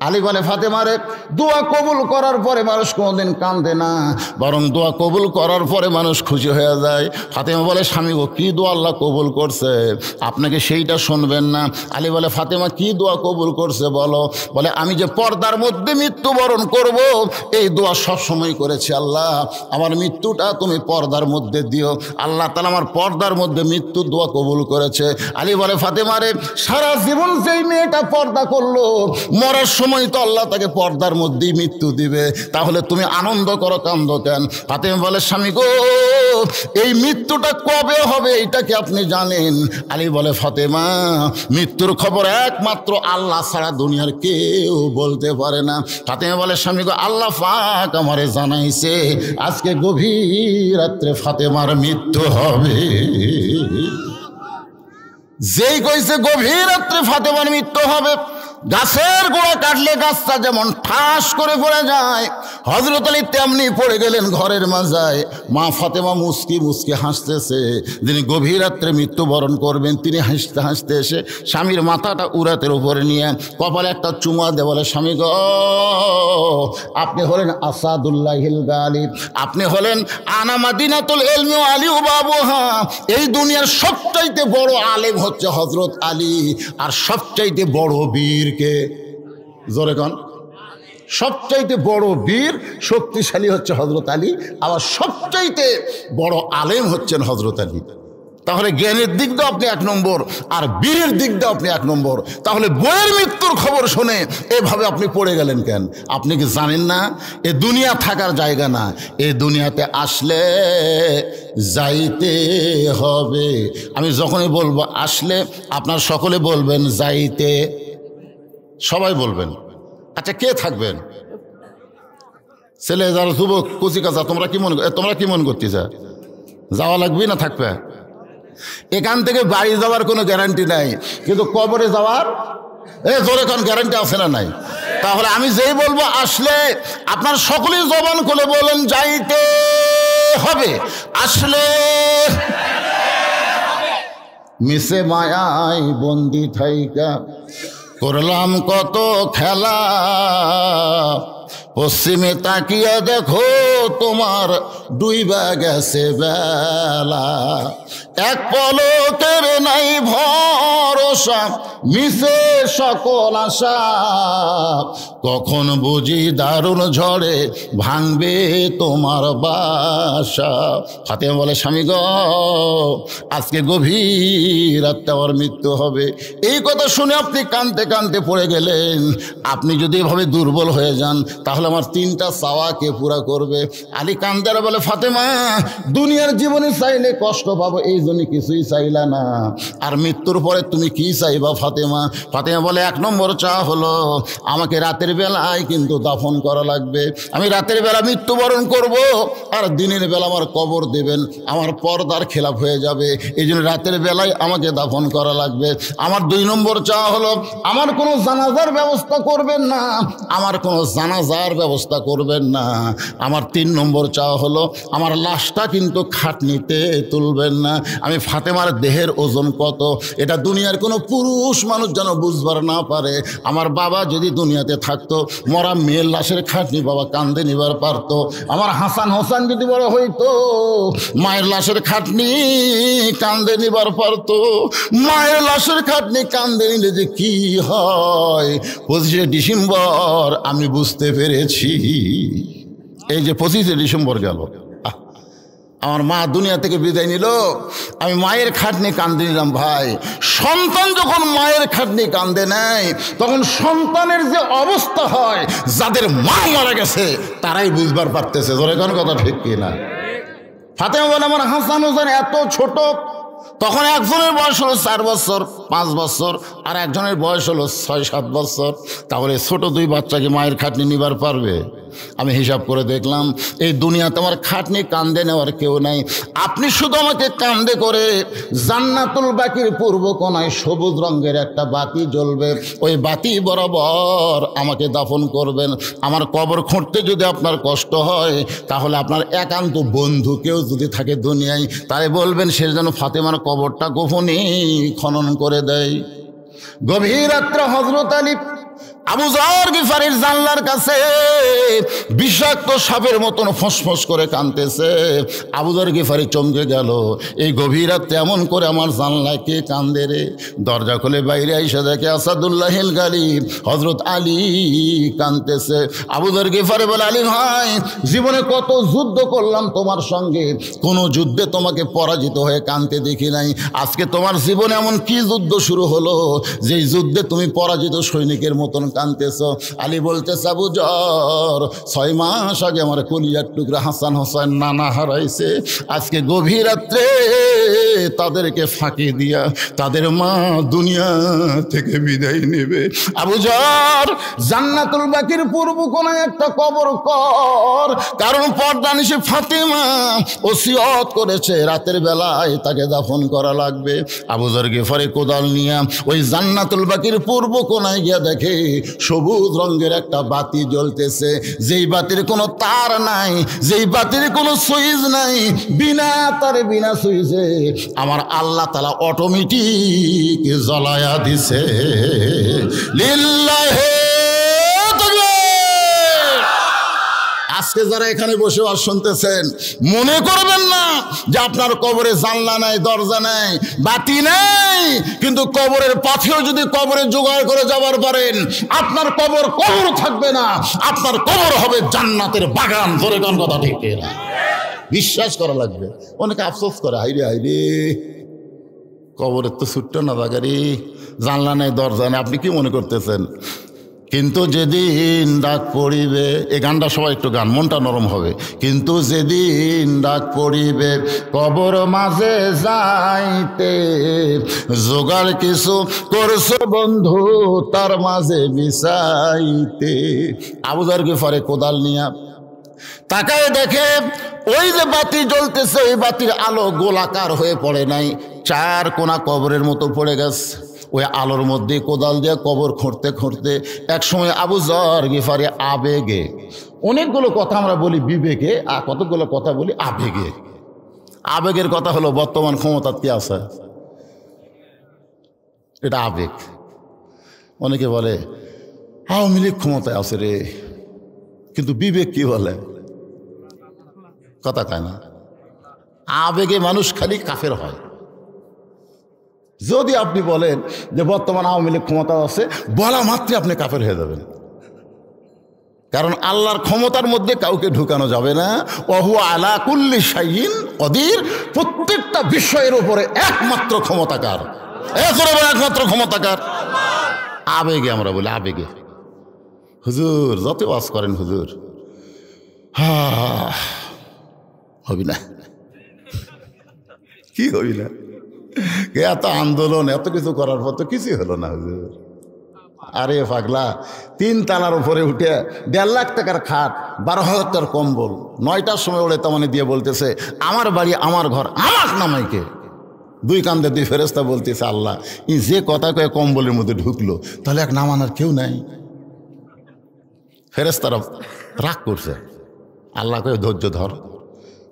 আলী বলে, ফাতেমারে, দোয়া কবুল করার পরে মানুষ কোনোদিন কান্দে না, বরং দোয়া কবুল করার পরে মানুষ খুশি হয়ে যায়। ফাতেমা বলে, স্বামী গো, কী দোয়া আল্লাহ কবুল করছে? আপনাকে সেইটা শুনবেন না? আলী বলে, ফাতেমা কী দোয়া কবুল করছে বলো। বলে, আমি যে পর্দার মধ্যে মৃত্যুবরণ করব, এই দোয়া সবসময় করেছি, আল্লাহ আমার মৃত্যুটা তুমি পর্দার মধ্যে দিও। আল্লাহ তাআলা আমার পর্দার মধ্যে মৃত্যুর দোয়া কবুল করেছে। আলী বলে, ফাতেমারে, সারা জীবন যেই মেয়েটা পর্দা করলো, মরার সময় তো আল্লাহ তাকে পর্দার মধ্যেই মৃত্যু দিবে, তাহলে তুমি আনন্দ করো, কান্দো কেন? ফাতেমা বলে, স্বামী গো, এই মৃত্যুটা কবে হবে এটা কি আপনি জানেন? আলী বলে, ফাতেমা, মৃত্যুর খবর একমাত্র আল্লাহ ছাড়া দুনিয়ার কেউ বলতে পারে না। ফাতেমা বলে, স্বামী গো, আল্লাহ পাক আমারে জানাইছে আজকে গভীর রাত্রে ফাতেমার মৃত্যু হবে। যেই কইছে গভীর রাত্রে ফাতেমার মৃত্যু হবে, গাছের গোড়া কাটলে গাছটা যেমন ঠাস করে পড়ে যায়, হযরত আলী তেমনি পড়ে গেলেন ঘরের মাঝায়। মা ফাতেমা মুস্কি মুস্কি হাসতেছে। যিনি গভীর রাত্রে মৃত্যুবরণ করবেন, তিনি হাসতে হাসতে এসে স্বামীর মাথাটা উরাতের উপরে নিয়ে কপালে একটা চুমা দিয়ে বলে, স্বামী গো, আপনি হলেন আসাদুল্লাহিল গালিব, আপনি হলেন আনা মাদিনাতুল ইলমি ওয়া আলী বাবুহা। এই দুনিয়ার সবচাইতে বড় আলেম হচ্ছে হযরত আলী, আর সবচাইতে বড় বীর কে? জোরে কোন? সবচাইতে বড় বীর শক্তিশালী হচ্ছে হযরত আলী, আবার সবচাইতে বড় আলেম হচ্ছেন হযরত আলী। তাহলে জ্ঞানের দিক দিয়ে আপনি 1 নম্বর, আর বীরের দিক দিয়ে আপনি 1 নম্বর। তাহলে বইয়ের মৃত্যুর খবর শুনে এভাবে আপনি পড়ে গেলেন কেন? আপনি কি জানেন না এ দুনিয়া থাকার জায়গা না? এই দুনিয়াতে আসলে যাইতে হবে। আমি যখনই বলবো আসলে, আপনার সকলে বলবেন যাইতে, সবাই বলবেন। আচ্ছা, কে থাকবেন? ছেলে যারা যুবক কচি কাঁচা, তোমরা কি মনে করতেছে? যাওয়া লাগবে না থাকবে? এখান থেকে বাড়ি যাওয়ার কোনো গ্যারান্টি নাই, কিন্তু কবরে যাওয়ার জোরে কোন গ্যারান্টি আছে না নাই? তাহলে আমি যেই বলবো আসলে, আপনার সকলেই জবান খুলে বলেন যাইতে হবে। আসলে মিশে মায়ায় বন্দি থাইকা করলাম কত খেলা, পশ্চিমে তাকিয়ে দেখো তোমার ডুইবা গেছে বেলা, এক পলকের নাই ভরসা মিশে সকল আশা, কখন বুঝি দারুণ ঝড়ে ভাঙবে তোমার বাসা। ফাতেমা বলে, স্বামী গো, আজকে গভীর রাতে আমার মৃত্যু হবে। এই কথা শুনে আপনি কাঁদতে কাঁদতে পড়ে গেলেন। আপনি যদি এভাবে দুর্বল হয়ে যান তাহলে আমার 3টা চাওয়া কে পুরা করবে? আলী কান্দারা বলে, ফাতেমা, দুনিয়ার জীবনে চাইলে কষ্ট পাবো, এই জন্য কিছুই চাইলা না, আর মৃত্যুর পরে তুমি কি চাইবা ফাতেমা? ফাতেমা বলে, 1 নম্বর চা হলো আমাকে রাতের বেলায় কিন্তু দাফন করা লাগবে। আমি রাতের বেলা মৃত্যুবরণ করব, আর দিনের বেলা আমার কবর দেবেন, আমার পর্দার খেলাফ হয়ে যাবে, এই জন্য রাতের বেলায় আমাকে দাফন করা লাগবে। আমার 2 নম্বর চা হলো আমার কোনো জানাজার ব্যবস্থা করবেন না, আমার কোনো জানাজার ব্যবস্থা করবেন না। আমার 3 নম্বর চা হলো আমার লাশটা কিন্তু খাটনিতে তুলবেন না। আমি ফাতেমার দেহের ওজন কত এটা দুনিয়ার কোনো পুরুষ মানুষ যেন বুঝবার না পারে। আমার বাবা যদি দুনিয়াতে থাকতো, মরা মেয়ের লাশের খাটনি বাবা কান্দে নিবার পারতো। আমার হাসান হোসেন যদি বড় হইতো, মায়ের লাশের খাটনি কান্দে নিবার পারতো। মায়ের লাশের খাটনি কান্দে নিলে যে কি হয় 25শে ডিসেম্বর আমি বুঝতে পেরেছি। এই যে 25শে ডিসেম্বর গেল, আমার মা দুনিয়া থেকে বিদায় নিল, আমি মায়ের খাটনি কান্দে নিলাম। ভাই, সন্তান যখন মায়ের খাটনি কান্দে নেয় তখন সন্তানের যে অবস্থা হয়, যাদের মা মারা গেছে তারাই বুঝবার পারতেছে। ধরে কোন কথা ঠিক কিনা? ফাতেমা বলে, আমার হাসান হোসেন এত ছোট, তখন একজনের বয়স হলো 4 বছর 5 বছর, আর একজনের বয়স হলো 6-7 বছর। তাহলে ছোট 2 বাচ্চাকে মায়ের খাটনি নিবার পারবে? আমি হিসাব করে দেখলাম এই দুনিয়াতে আমার খাটনি কান্দে নেওয়ার কেউ নাই। আপনি শুধু আমাকে কান্দে করে জান্নাতুল বাকির পূর্ব কোণায় সবুজ রঙের একটা বাতি জ্বলবে, ওই বাতি বরাবর আমাকে দাফন করবেন। আমার কবর খুঁড়তে যদি আপনার কষ্ট হয় তাহলে আপনার একান্ত বন্ধু কেউ যদি থাকে দুনিয়ায়, তাই বলবেন সে যেন ফাতেমার কবরটা গোপনে খনন করে দেয়। গভীর রাত্রে হযরত আলী আবু যর গিফারির জানলার কাছে বিষাক্ত সাপের মতন ফসফস করে কাঁদতেছে। আবু যর গিফারি চমকে গেল, এই গভীর রাতে এমন করে আমার জানলায় কে কান্দে রে? দরজা খুলে বাইরে আইসা দেখে আসাদুল্লাহিল গালিব হযরত আলী কাঁদতেছে। আবু যর গিফারি বলে, আলী ভাই, জীবনে কত যুদ্ধ করলাম তোমার সঙ্গে, কোনো যুদ্ধে তোমাকে পরাজিত হয়ে কাঁদতে দেখি নাই। আজকে তোমার জীবনে এমন কি যুদ্ধ শুরু হলো যেই যুদ্ধে তুমি পরাজিত সৈনিকের মতন কাঁদতেছ? আলী বলতেছে, আবু যর, 6 মাস আগে আমার কলিজার টুকরা হাসান হোসেন নানা হারাইছে। আজকে গভীর রাত্রে তাদেরকে ফাঁকি দিয়া তাদের মা দুনিয়া থেকে বিদায় নেবে। আবু যর, জান্নাতুল বাকির পূর্ব কোণায় একটা কবর কর, কারণ পর্দা নিশে ফাতেমা ওসিয়ত করেছে রাতের বেলায় তাকে দাফন করা লাগবে। আবু যর গিফারি কোদাল নিয়ে ওই জান্নাতুল বাকির পূর্ব কোণায় গিয়া দেখে সবুজ রঙের একটা বাতি জ্বলতেছে, যেই বাতির কোনো তার নাই, যেই বাতির কোনো সুইচ নাই, বিনা তারে বিনা সুইচে আমার আল্লাহ তাআলা অটোমেটিক জ্বলায়া দিছে। লিল্লাহি আজকে যারা এখানে বসে আর শুনতেছেন, মনে করবেন না যে আপনার কবরে জানলা নাই, দরজা নাই, বাতি নাই, কিন্তু কবরের পথেও যদি কবরে জোগাড় করে যাবার পারেন, আপনার কবর কবর থাকবে না, আপনার কবর হবে জান্নাতের বাগান। ধরে কোন কথা ঠিক না? বিশ্বাস করা লাগবে। অনেকে আফসোস করে, হাইরে হাইরে কবরের তো ছুট্ট না বাগারি, জানলা নাই, দরজা নাই। আপনি কি মনে করতেছেন? কিন্তু যেদিন ডাক পড়িবে, এই গানটা সবাই একটু গান, মনটা নরম হবে। কিন্তু যেদিন ডাক পড়িবে কবর মাঝে যাইতে, জোগাড় কিছু করছো বন্ধু তার মাঝে বিছাইতে। আবু যর গিফারি কোদাল নিয়া তাকায় দেখে ওই যে বাতি জ্বলতেছে, ওই বাতির আলো গোলাকার হয়ে পড়ে নাই, 4 কোণা কবরের মতো পড়ে গেছে। ওই আলোর মধ্যে কোদাল দিয়ে কবর খুঁড়তে খুঁড়তে এক সময় আবু যর গিফারি আবেগে, অনেকগুলো কথা আমরা বলি বিবেকে, আর কতগুলো কথা বলি আবেগে। আবেগের কথা হলো বর্তমান ক্ষমতা কি আছে, এটা আবেগ। অনেকে বলে আওয়ামী লীগ ক্ষমতায় আছে রে, কিন্তু বিবেক কি বলে? কথা কয় না। আবেগে মানুষ খালি কাফের হয়। যদি আপনি বলেন যে বর্তমান আওয়ামী লীগ ক্ষমতা আছে, বলা মাত্রই আপনি কাফের হয়ে যাবেন। কারণ আল্লাহর ক্ষমতার মধ্যে কাউকে ঢুকানো যাবে না। ওহু আলা কুল্লি শাইইন কদির, প্রত্যেকটা বিষয়ের উপরে একমাত্র ক্ষমতাকার, একমাত্র ক্ষমতাকার। আবেগে আমরা বলি, আবেগে। হুজুর যত ওয়াজ করেন হুজুর, হবি না, কি হবি না, এত আন্দোলন এত কিছু করার পর তো কিছুই হলো না হুজুর। আরে পাগলা, 3 তলার উপরে উঠে 1.5 লাখ টাকার খাট, 12,000 টাকার কম্বল, 9টার সময় ওড়ে তামানে দিয়ে বলতেছে আমার বাড়ি আমার ঘর, আমার নামাইকে। 2 কান্দে 2 ফেরেস্তা বলতেছে আল্লাহ ই যে কথা কয়ে কম্বলের মধ্যে ঢুকলো, তাহলে এক নামানোর কেউ নাই। ফেরেস্তারা রাগ করছে, আল্লাহ কয়ে ধৈর্য ধর।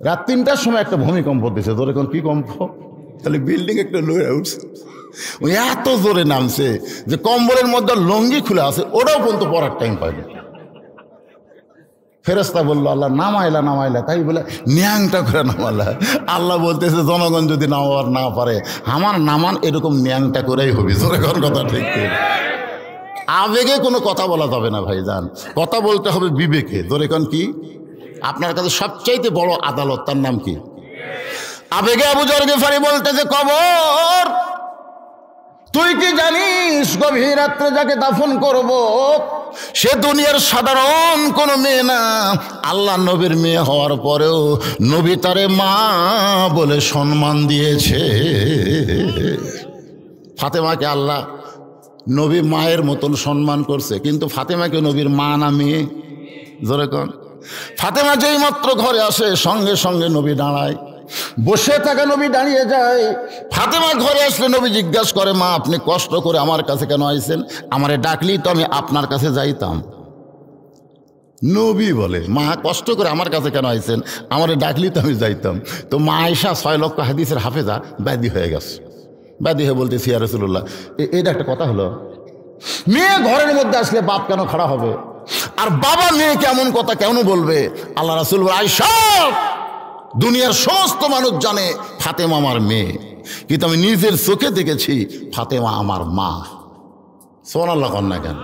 রাত 3টার সময় একটা ভূমিকম্প দিছে, তোর এখন কি কম্প, তাহলে বিল্ডিং একটা লয়ে উঠছে, ওই এত জোরে নামছে যে কম্বলের মধ্যে লঙ্গি খুলে আছে, ওটাও পর্যন্ত পড়ার টাইম পাইনি। ফেরেস্তা বললো আল্লাহ নামাইলা নামাইলা, তাই বলে ন্যাংটা করে নামালা। আল্লাহ বলতেছে জনগণ যদি নামাবার না পারে, আমার নামান এরকম ন্যাংটা করেই হবে। জোরে কোন কথা ঠিক, আবেগে কোনো কথা বলা যাবে না ভাইজান, কথা বলতে হবে বিবেকে। জোরে কোন কি, আপনার কাছে সবচাইতে বড় আদালত, তার নাম কি? আবেগে আবু যর গিফারি বলতেছে কবর, তুই কি জানিস গভীর রাত্রে যাকে দাফন করব সে দুনিয়ার সাধারণ কোনো মেয়ে না, আল্লাহ নবীর মেয়ে হওয়ার পরেও নবী তারে মা বলে সম্মান দিয়েছে। ফাতেমাকে আল্লাহ নবী মায়ের মতন সম্মান করছে, কিন্তু ফাতেমাকে নবীর মা না মেয়ে? জোরে কোন। ফাতেমা যেই মাত্র ঘরে আসে সঙ্গে সঙ্গে নবী দাঁড়ায়, বসে থাকা নবী দাঁড়িয়ে যায়। ফাতেমা ঘরে আসলে নবী জিজ্ঞাসা করে মা আপনি কষ্ট করে আমার কাছে কেন আইছেন, আমারে ডাকলি তো আমি আপনার কাছে যাইতাম। নবী বলে মা কষ্ট করে আমার কাছে কেন আইছেন, আমারে ডাকলি তো আমি যাইতাম। তো মা আয়েশা 6 লক্ষ হাদিসের হাফেজা ব্যাধি হয়ে গেছে, ব্যাধি হয়ে বলতেছি ইয়া রাসূলুল্লাহ এটা একটা কথা হলো, মেয়ে ঘরের মধ্যে আসলে বাপ কেন খাড়া হবে, আর বাবা মেয়েকে এমন কথা কেন বলবে? আল্লাহ রাসূল আয়েশা দুনিয়ার সমস্ত মানুষ জানে ফাতেমা আমার মেয়ে, কিন্তু আমি নিজের চোখে দেখেছি ফাতেমা আমার মা। সুবহানাল্লাহ কন না কেন?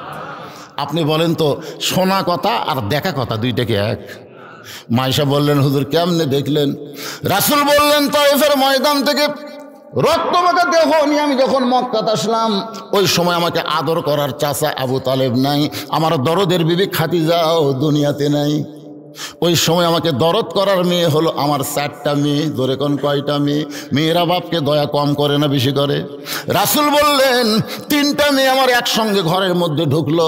আপনি বলেন তো শোনা কথা আর দেখা কথা দুইটাকে এক? মাইশা বললেন হুজুর কেমনে দেখলেন? রাসূল বললেন তায়েফের ময়দান থেকে রক্তমাখা দেহ নিয়ে আমি যখন মক্কাতে আসলাম, ওই সময় আমাকে আদর করার চাচা আবু তালেব নাই, আমার দরদের বিবি খাদিজাও দুনিয়াতে নাই। ওই সময় আমাকে দরদ করার মেয়ে হলো আমার 4টা মেয়ে। ধরে কোন কয়টা মেয়ে? মেয়েরা বাপকে দয়া কম করে না বেশি করে? রাসূল বললেন 3টা মেয়ে আমার একসঙ্গে ঘরের মধ্যে ঢুকলো,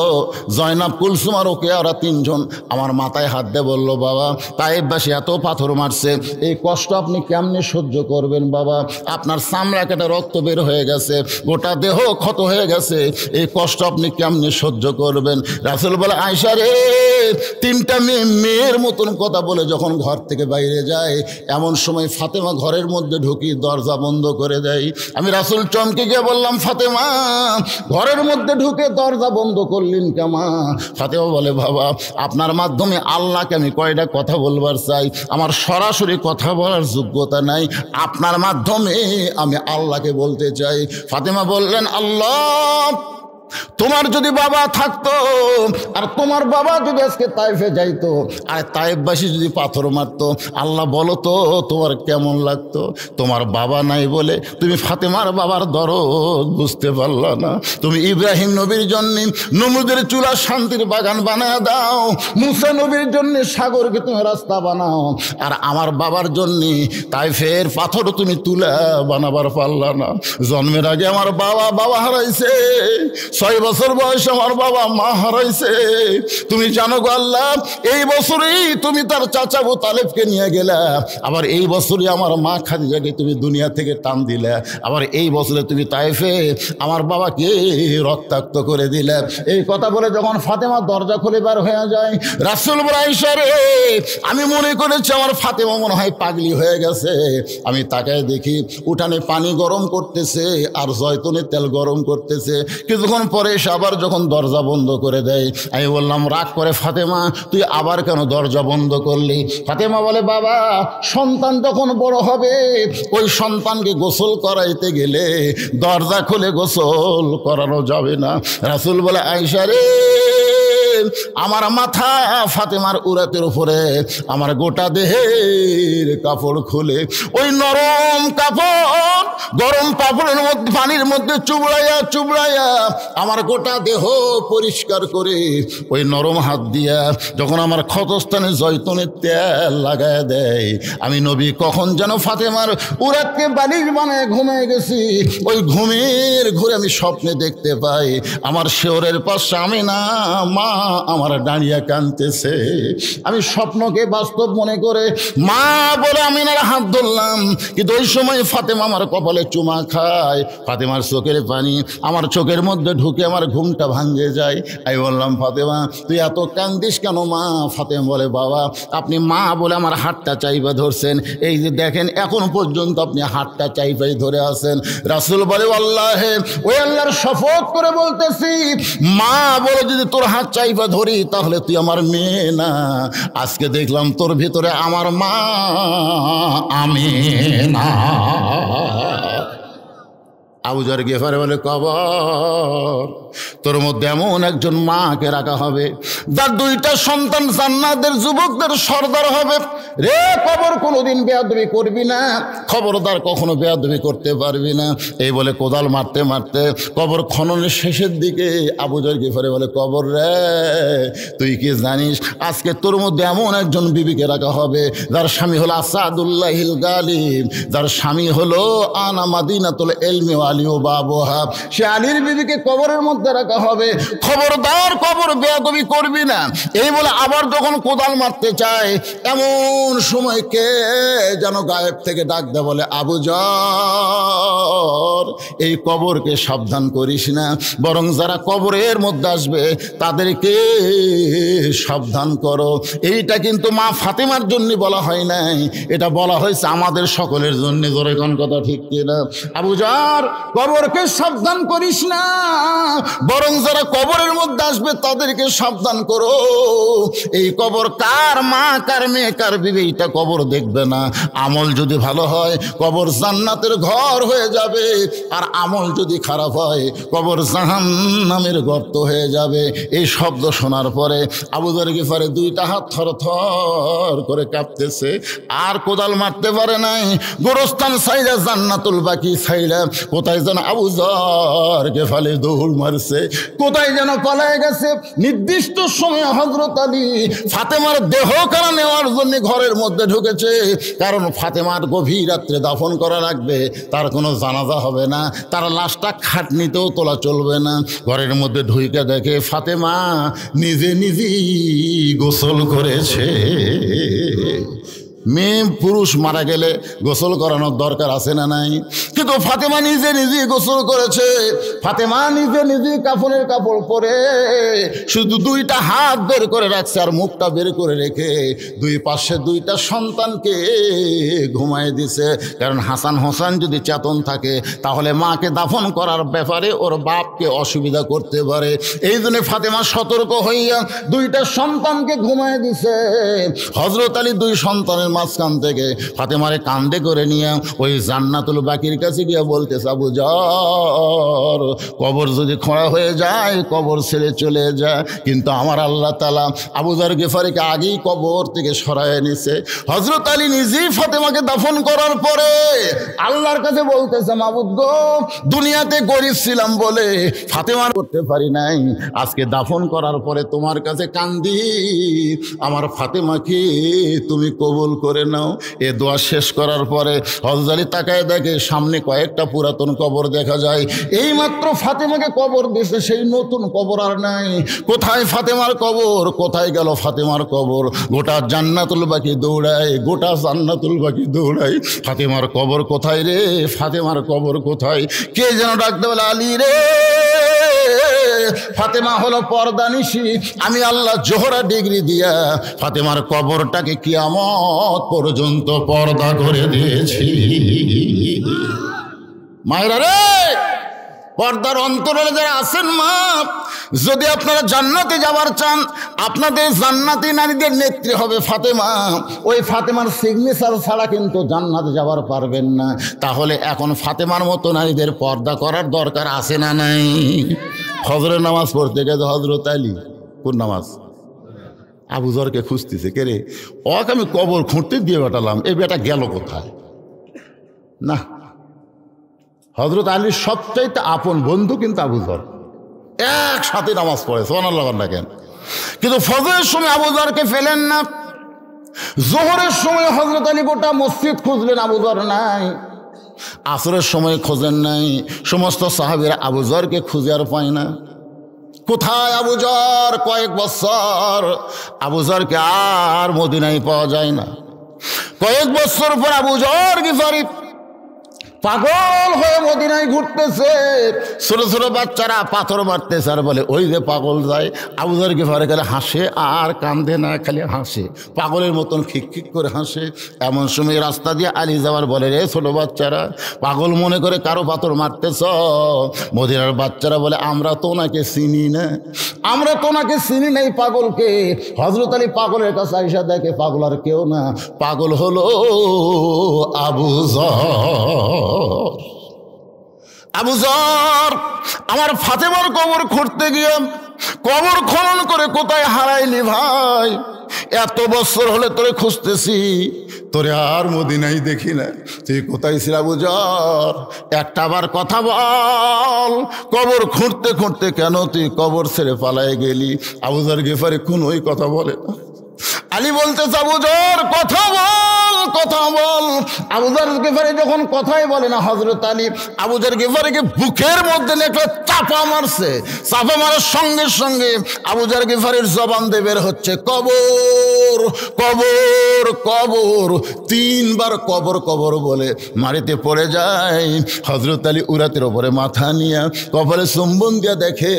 জয়নাব, কুলসুম আর ওকে, ওরা 3 জন আমার মাথায় হাত দিয়ে বলল বাবা তায়েফবাসী এত পাথর মারছে, এই কষ্ট আপনি কেমনে সহ্য করবেন বাবা, আপনার চামড়া কেটে রক্ত বের হয়ে গেছে, গোটা দেহ ক্ষত হয়ে গেছে, এই কষ্ট আপনি কেমনে সহ্য করবেন? রাসূল বলে আয়েশা রে 3টা মেয়ের মতন কথা বলে যখন ঘর থেকে বাইরে যায়, এমন সময় ফাতেমা ঘরের মধ্যে ঢুকি দরজা বন্ধ করে দেয়। আমি রাসূল চমকে গিয়ে বললাম ফাতেমা ঘরের মধ্যে ঢুকে দরজা বন্ধ করলেন কেমা? ফাতেমা বলে বাবা আপনার মাধ্যমে আল্লাহকে আমি কয়টা কথা বলবার চাই, আমার সরাসরি কথা বলার যোগ্যতা নাই, আপনার মাধ্যমে আমি আল্লাহকে বলতে চাই। ফাতেমা বললেন আল্লাহ তোমার যদি বাবা থাকতো আর তোমার বাবা যদি আজকে তায়েফে যাইতো আর তায়েফবাসী যদি পাথর মারতো, আল্লাহ বলো তো তোমার কেমন লাগতো? তোমার বাবা নাই বলে তুমি ফাতেমার বাবার দরদ বুঝতে পারলা না। তুমি ইব্রাহিম নবীর জন্য নমরুদের চুলা শান্তির বাগান বানায় দাও, মুসা নবীর জন্য সাগরকে তুমি রাস্তা বানাও, আর আমার বাবার জন্য তায়েফের পাথর তুমি তুলা বানাবার পারলা না। জন্মের আগে আমার বাবা হারাইছে, 6 বছর বয়সে আমার বাবা মা হারাইছে। তুমি জানো গো আল্লাহ এই বছরেই তুমি তার চাচা আবু তালেবকে নিয়ে গেলা, আবার এই বছরই আমার মা খাদিজাকে তুমি দুনিয়া থেকে টান দিলে, আবার এই বছরে তুমি তায়েফে আমার বাবাকে রক্তাক্ত করে দিলে। এই কথা বলে যখন ফাতেমা দরজা খুলে বার হয়ে যায়, রাসূল বলে আয়েশা রে আমি মনে করেছি আমার ফাতেমা মনে হয় পাগলি হয়ে গেছে। আমি তাকায় দেখি উঠানে পানি গরম করতেছে আর জয়তুনের তেল গরম করতেছে। কিছুক্ষণ পরে এসে আবার যখন দরজা বন্ধ করে দেয়, আমি বললাম রাগ করে ফাতেমা তুই আবার কেন দরজা বন্ধ করলি? ফাতেমা বলে বাবা সন্তান যখন বড় হবে ওই সন্তানকে গোসল করাইতে গেলে দরজা খুলে গোসল করানো যাবে না। রাসূল বলে আয়েশা রে আমার মাথা ফাতেমার উরাতের উপরে আমার গোটা দেহের কাপড় খুলে ওই নরম কাপড় গরম কাপড়ের মধ্যে পানির মধ্যে চুবড়াইয়া চুবড়াইয়া আমার গোটা দেহ পরিষ্কার করে ওই নরম হাত দিয়া যখন আমার ক্ষতস্থানে জয়তুনের তেল লাগায় দেয়, আমি নবী কখন যেন ফাতেমার উরাতকে বালিশ বানায় ঘুমিয়ে গেছি। ওই ঘুমের ঘুরে আমি স্বপ্নে দেখতে পাই আমার শেওরের পাশে আমি না মা আমার দাঁড়িয়ে কাঁদতেছে। আমি স্বপ্নকে বাস্তব মনে করে মা বলে আমি না হাত ধরলাম, কিন্তু ওই সময় ফাতেমা আমার কপালে চুমা খায়, ফাতেমার চোখের পানি আমার চোখের মধ্যে ঢুকে আমার ঘুমটা ভাঙে যায়। আমি বললাম ফাতেমা তুই এত কান্দিস কেন মা? ফাতেমা বলে বাবা আপনি মা বলে আমার হাতটা চাইবা ধরছেন, এই যে দেখেন এখন পর্যন্ত আপনি হাতটা চাইবাই ধরে আছেন। রাসূল বলে আল্লাহে ওই আল্লাহর শপথ করে বলতেছি মা বলে যদি তোর হাত চাইবা ধরি তাহলে তুই আমার মেয়ে না। আজকে দেখলাম তোর ভিতরে আমার মা আমি না। আবু যর গিফারি বলে কবর তোর মধ্যে এমন একজন মাকে রাখা হবে যার দুইটা সন্তান জান্নাতের যুবকদের সর্দার হবে। রে কবর কোনোদিন বেয়াদবি করবি না, খবরদার কখনো বেয়াদবি করতে পারবি না। এই বলে কোদাল মারতে মারতে কবর খননের শেষের দিকে আবু যর গিফারি বলে কবর রে তুই কি জানিস আজকে তোর মধ্যে এমন একজন বিবিকে রাখা হবে যার স্বামী হলো আসাদুল্লাহিল গালিব, যার স্বামী হলো আনা মাদিনাতুল ইলমি ওয়া আলী ও বাবুহা। সে আলীর বিবিকে কবরের মধ্যে রাখা হবে, খবরদার কবর বেয়াদবি করবি না। এই বলে আবার যখন কোদাল মারতে চায় এমন সময় কে যেন গায়েব থেকে ডাক দেয় বলে আবু যর এই কবরকে সাবধান করিস না, বরং যারা কবরের মধ্যে আসবে তাদেরকে সাবধান করো। এইটা কিন্তু মা ফাতেমার জন্য বলা হয় নাই, এটা বলা হয়েছে আমাদের সকলের জন্য। জোরে কোন কথা ঠিক কিনা? আবু যর কবরকে সাবধান করিস না, বরং যারা কবরের মধ্যে আসবে তাদেরকে সাবধান করো। এই কবর কার মা কার মেয়ে কার বিবি এটা কবর দেখবে না। আমল যদি ভালো হয় কবর জান্নাতের ঘর হয়ে যাবে, আর আমল যদি খারাপ হয় কবর জাহান্নামের গর্ত হয়ে যাবে। এই শব্দ শোনার পরে আবু যর গিফারি দুইটা হাত থরথর করে কাঁপতেছে, আর কোদাল মারতে পারে নাই। গোরস্থান সাইরা জান্নাতুল বাকি সাইরা কোথায় যেন আবু যর গিফারি দৌড় মারছে, কোথায় যেন পালায় গেছে। নির্দিষ্ট সময়ে হযরত আলী ফাতেমার দেহ কারা নেওয়ার জন্য ঘরের মধ্যে ঢুকেছে, কারণ ফাতেমার গভীর রাত্রে দাফন করা লাগবে, তার কোনো জানাজা হবে না, তার লাশটা খাটনিতেও তোলা চলবে না। ঘরের মধ্যে ঢুকে দেখে ফাতেমা নিজে নিজেই গোসল করেছে। মেয়ে পুরুষ মারা গেলে গোসল করানোর দরকার আছে না নাই? কিন্তু ফাতেমা নিজে নিজেই গোসল করেছে। ফাতেমা নিজে নিজেই কাফনের কাপড় পরে শুধু দুইটা হাত বের করে রাখছে আর মুখটা বের করে রেখে দুই পাশে দুইটা সন্তানকে ঘুমায় দিছে। কারণ হাসান হোসেন যদি চেতন থাকে তাহলে মাকে দাফন করার ব্যাপারে ওর বাপকে অসুবিধা করতে পারে। এই জন্য ফাতেমা সতর্ক হইয়া দুইটা সন্তানকে ঘুমায় দিছে। হযরত আলী দুই সন্তানের মাঝখান থেকে ফাতেমারে কান্দে করে নিয়ে ওই জান্নাতুল বাকির কাছে গিয়ে বলতেছে আবু যর কবর যদি খোঁড়া হয়ে যায় কবর ছেড়ে চলে যায়, কিন্তু আমার আল্লাহ তাআলা আবু যর গিফারিকে আগেই কবর থেকে সরায় নিছে। হযরত আলী নিজেই ফাতেমাকে দাফন করার পরে আল্লাহর কাছে বলতেছে মাবুদ গো দুনিয়াতে গরিব ছিলাম বলে ফাতেমার করতে পারি নাই, আজকে দাফন করার পরে তোমার কাছে কান্দি আমার ফাতেমাকে তুমি কবুল করে নাও। এ দোয়া শেষ করার পরে হযরত আলী তাকায় দেখে সামনে কয়েকটা পুরাতন কবর দেখা যায়। এই মাত্র ফাতেমাকে কবর দিয়েছে, সেই নতুন কবর আর নাই। কোথায় ফাতেমার কবর? কোথায় গেল ফাতেমার কবর? গোটা জান্নাতুল বাকি দৌড়ায়, গোটা জান্নাতুল বাকি দৌড়ায়। ফাতেমার কবর কোথায় রে? ফাতেমার কবর কোথায়? কে যেন ডাকতে বলে আলী রে ফাতেমা হলো পর্দানিশী, আমি আল্লাহ জোহরা ডিগ্রি দিয়া ফাতেমার কবরটাকে কিয়ামত পর্যন্ত পর্দা করে দিয়েছি। মায়েরা রে পর্দার অন্তরে যারা আছেন মা, যদি আপনারা জান্নাতে যাবার চান, আপনাদের জান্নাতি নারীদের নেত্রী হবে ফাতেমা। ওই ফাতেমার সিগনেচার ছাড়া কিন্তু জান্নাতে যাবার পারবেন না। তাহলে এখন ফাতেমার মতো নারীদের পর্দা করার দরকার আছে না নাই? ফজরের নামাজ পড়তে গেছে হযরত আলী, কোন নামাজ? আবু যরকে খুঁজতেছে, কে রে? ওকে আমি কবর খুঁড়তে দিয়ে বেটালাম, এই বেটা গেল কোথায়? না, হযরত আলীর সবচাইতে আপন বন্ধু কিন্তু আবু যর, একসাথে নামাজ পড়ে, সুবহানাল্লাহ দেখেন। কিন্তু ফজরের সময় আবু যরকে ফেলেন না। জোহরের সময় হযরত আলী গোটা মসজিদ খুঁজলেন, আবু যর নাই। আসরের সময় খোঁজেন নাই। সমস্ত সাহাবীরা আবু যরকে খুঁজে আর পায় না। কোথায় আবু যর? কয়েক বছর আবু যরকে আর মদিনায় পাওয়া যায় না। কয়েক বছর পর আবু যর গিফারি পাগল হয়ে মদিনায় ঘুরতেছে। ছোট ছোট বাচ্চারা পাথর মারতেছে আর বলে ওই যে পাগল যায়। আবু যর গিফারি গেলে হাসে আর কান্দে না, খালি হাসে, পাগলের মতন খিক করে হাসে। এমন সময় রাস্তা দিয়ে আলী যাওয়ার বলে, রে ছোট বাচ্চারা, পাগল মনে করে কারো পাথর মারতেছ? মদিনার বাচ্চারা বলে আমরা তো ওনাকে চিনি না, আমরা তো ওনাকে চিনি নাই পাগলকে। হযরত আলী পাগলের কাছে আইসা দেখে পাগল আর কেউ না, পাগল হলো আবু যর। আবু যর আমার ফাতেমার কবর খুঁড়তে গিয়ে কবর খনন করে কোথায় হারাইলি ভাই? এত বছর হলে তোরে খুঁজতেছি, তোরে আর মদিনায় দেখি না, তুই কোথায় ছিল আবু যর? একটা বার কথা বল, কবর খুঁড়তে খুঁড়তে কেন তুই কবর ছেড়ে পালায় গেলি? আবু যর গিফারি কোনোই কথা বলে না। আলী বলতেছে আবু যর কথা বল, কথা বল। আবু যর গিফারি যখন কথাই বলে না, হযরত আলী আবু যর গিফারিকে বুকের মধ্যে একটা চাপা মারছে। চাপা মারার সঙ্গে সঙ্গে আবু যর গিফারির জবান দিয়ে বের হচ্ছে কবর কবর কবর। তিনবার কবর কবর বলে মাটিতে পড়ে যায়। হযরত আলী উরাতের ওপরে মাথা নিয়ে কবরে চুম্বন দিয়া দেখে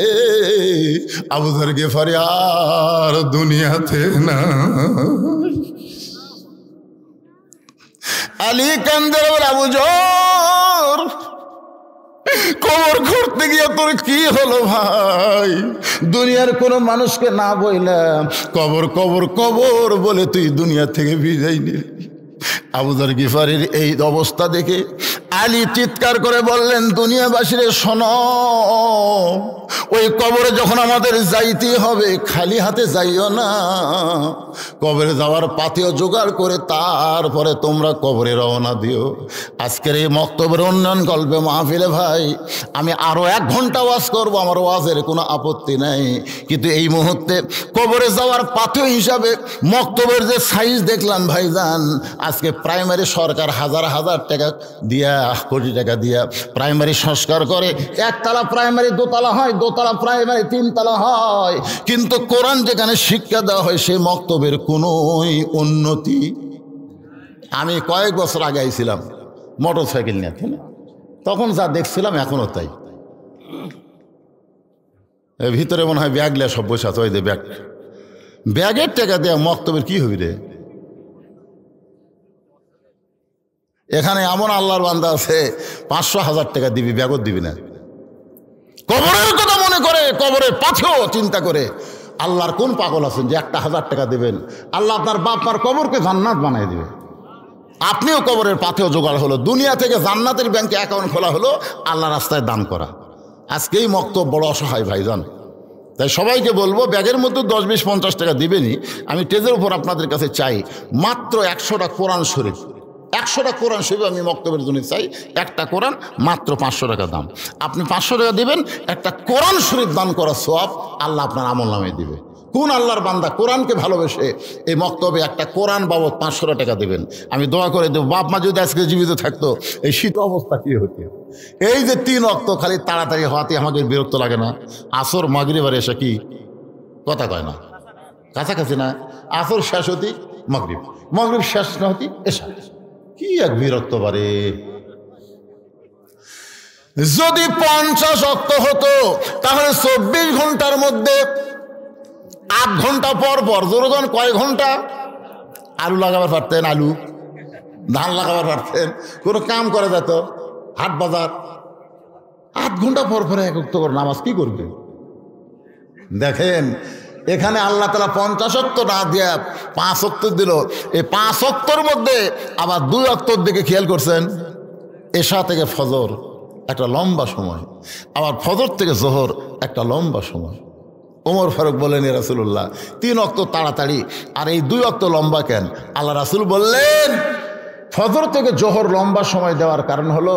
আবু যর গিফারি আর দুনিয়াতে না। আলী কান্দে বলে আবু যর কবর খুঁড়তে গিয়ে তোর কি হলো ভাই? দুনিয়ার কোনো মানুষকে না বইলাম, কবর কবর কবর বলে তুই দুনিয়া থেকে বিদায় নিলি। আবু যর গিফারির এই অবস্থা দেখে আলী চিৎকার করে বললেন, দুনিয়াবাসীরে শোনো, ওই কবরে যখন আমাদের যাইতে হবে খালি হাতে যাইও না, কবরে যাওয়ার পাথেও জোগাড় করে তারপরে তোমরা কবরে রওনা দিও। আজকের এই মক্তবের উন্নয়ন গল্পে মাহফিলে ভাই আমি আরো 1 ঘন্টা ওয়াজ করবো, আমার ওয়াজের কোনো আপত্তি নাই। কিন্তু এই মুহূর্তে কবরে যাওয়ার পাথেও হিসাবে মক্তবের যে সাইজ দেখলাম ভাইজান, আজকে প্রাইমারি সরকার হাজার হাজার টাকা দিয়া, কোটি টাকা দিয়া প্রাইমারি সংস্কার করে। 1 তলা প্রাইমারি 2 তলা হয়, 2 তলা প্রাইমারি 3 তলা হয়, কিন্তু কোরআন যেখানে শিক্ষা দেওয়া হয় সেই মক্তবের কোনোই উন্নতি। আমি কয়েক বছর আগে আইছিলাম মোটর সাইকেল নিয়ে, তখন যা দেখছিলাম এখনো তাই। ভিতরে মনে হয় ব্যাগ লিয়া সব বসে আছে, ওই যে ব্যাগ, ব্যাগের টাকা দেয়া মক্তবের কি হবি রে? এখানে এমন আল্লাহর বান্দা আছে 500,000 টাকা দিবি, ব্যাগও দিবি না। কবরের কথা মনে করে, কবরের পাথেও চিন্তা করে। আল্লাহর কোন পাগল আছেন যে 1,000 টাকা দেবেন? আল্লাহ আপনার বাপ মার কবরকে জান্নাত বানাই দেবে। আপনিও কবরের পাথেও জোগাড় হলো, দুনিয়া থেকে জান্নাতের ব্যাংকে অ্যাকাউন্ট খোলা হলো আল্লাহ রাস্তায় দান করা। আজকেই মক্তব বড় অসহায় ভাইজান। তাই সবাইকে বলবো ব্যাগের মধ্যে 10, 20, 50 টাকা দিবেনই। আমি টেজের উপর আপনাদের কাছে চাই মাত্র 100টা কোরআন শরীফ, 100টা কোরআন শরীফ আমি মক্তবের জন্য চাই। একটা কোরআন মাত্র 500 টাকা দাম। আপনি 500 টাকা দিবেন, একটা কোরআন শরীফ দান করা সওয়াব আল্লাহ আপনার আমল নামে দিবে। কোন আল্লাহর বান্দা কোরআনকে ভালোবেসে এই মক্তবে একটা কোরআন বাবদ 500 টাকা দেবেন? আমি দোয়া করে দেব, বাপ মা যদি আজকে জীবিত থাকতো এই শীত অবস্থা কি হতো? এই যে 3 ওয়াক্ত খালি তাড়াতাড়ি হওয়াতে আমাদের বিরক্ত লাগে না? আসর মাগরিব আর এসে কি কথা কয় না, কাছাকাছি না? আসর শেষ হতি মাগরিব, মাগরিব শেষ না হতি এসা, কি এক বিরক্ত বারে। যদি 50 ওয়াক্ত হতো তাহলে 24 ঘন্টার মধ্যে 8 ঘন্টা পর পর, জোরগণ কয় ঘন্টা আলু লাগাবার পারতেন, আলু ধান লাগাবার পারতেন, কোনো কাম করে যেত, হাট বাজার। 8 ঘন্টা পর পরে 1 ওয়াক্ত করে নামাজ কি করবে? দেখেন এখানে আল্লাহ তাআলা 50 ওয়াক্ত না দিয়া 5 ওয়াক্ত দিল। এই 5 ওয়াক্তর মধ্যে আবার 2 ওয়াক্তর দিকে খেয়াল করছেন, এশা থেকে ফজর একটা লম্বা সময়, আবার ফজর থেকে জোহর একটা লম্বা সময়। ওমর ফারুক বললেন, এ রাসূলুল্লাহ 3 ওয়াক্ত তাড়াতাড়ি আর এই 2 ওয়াক্ত লম্বা কেন? আল্লাহ রাসূল বললেন, ফজর থেকে জোহর লম্বা সময় দেওয়ার কারণ হলো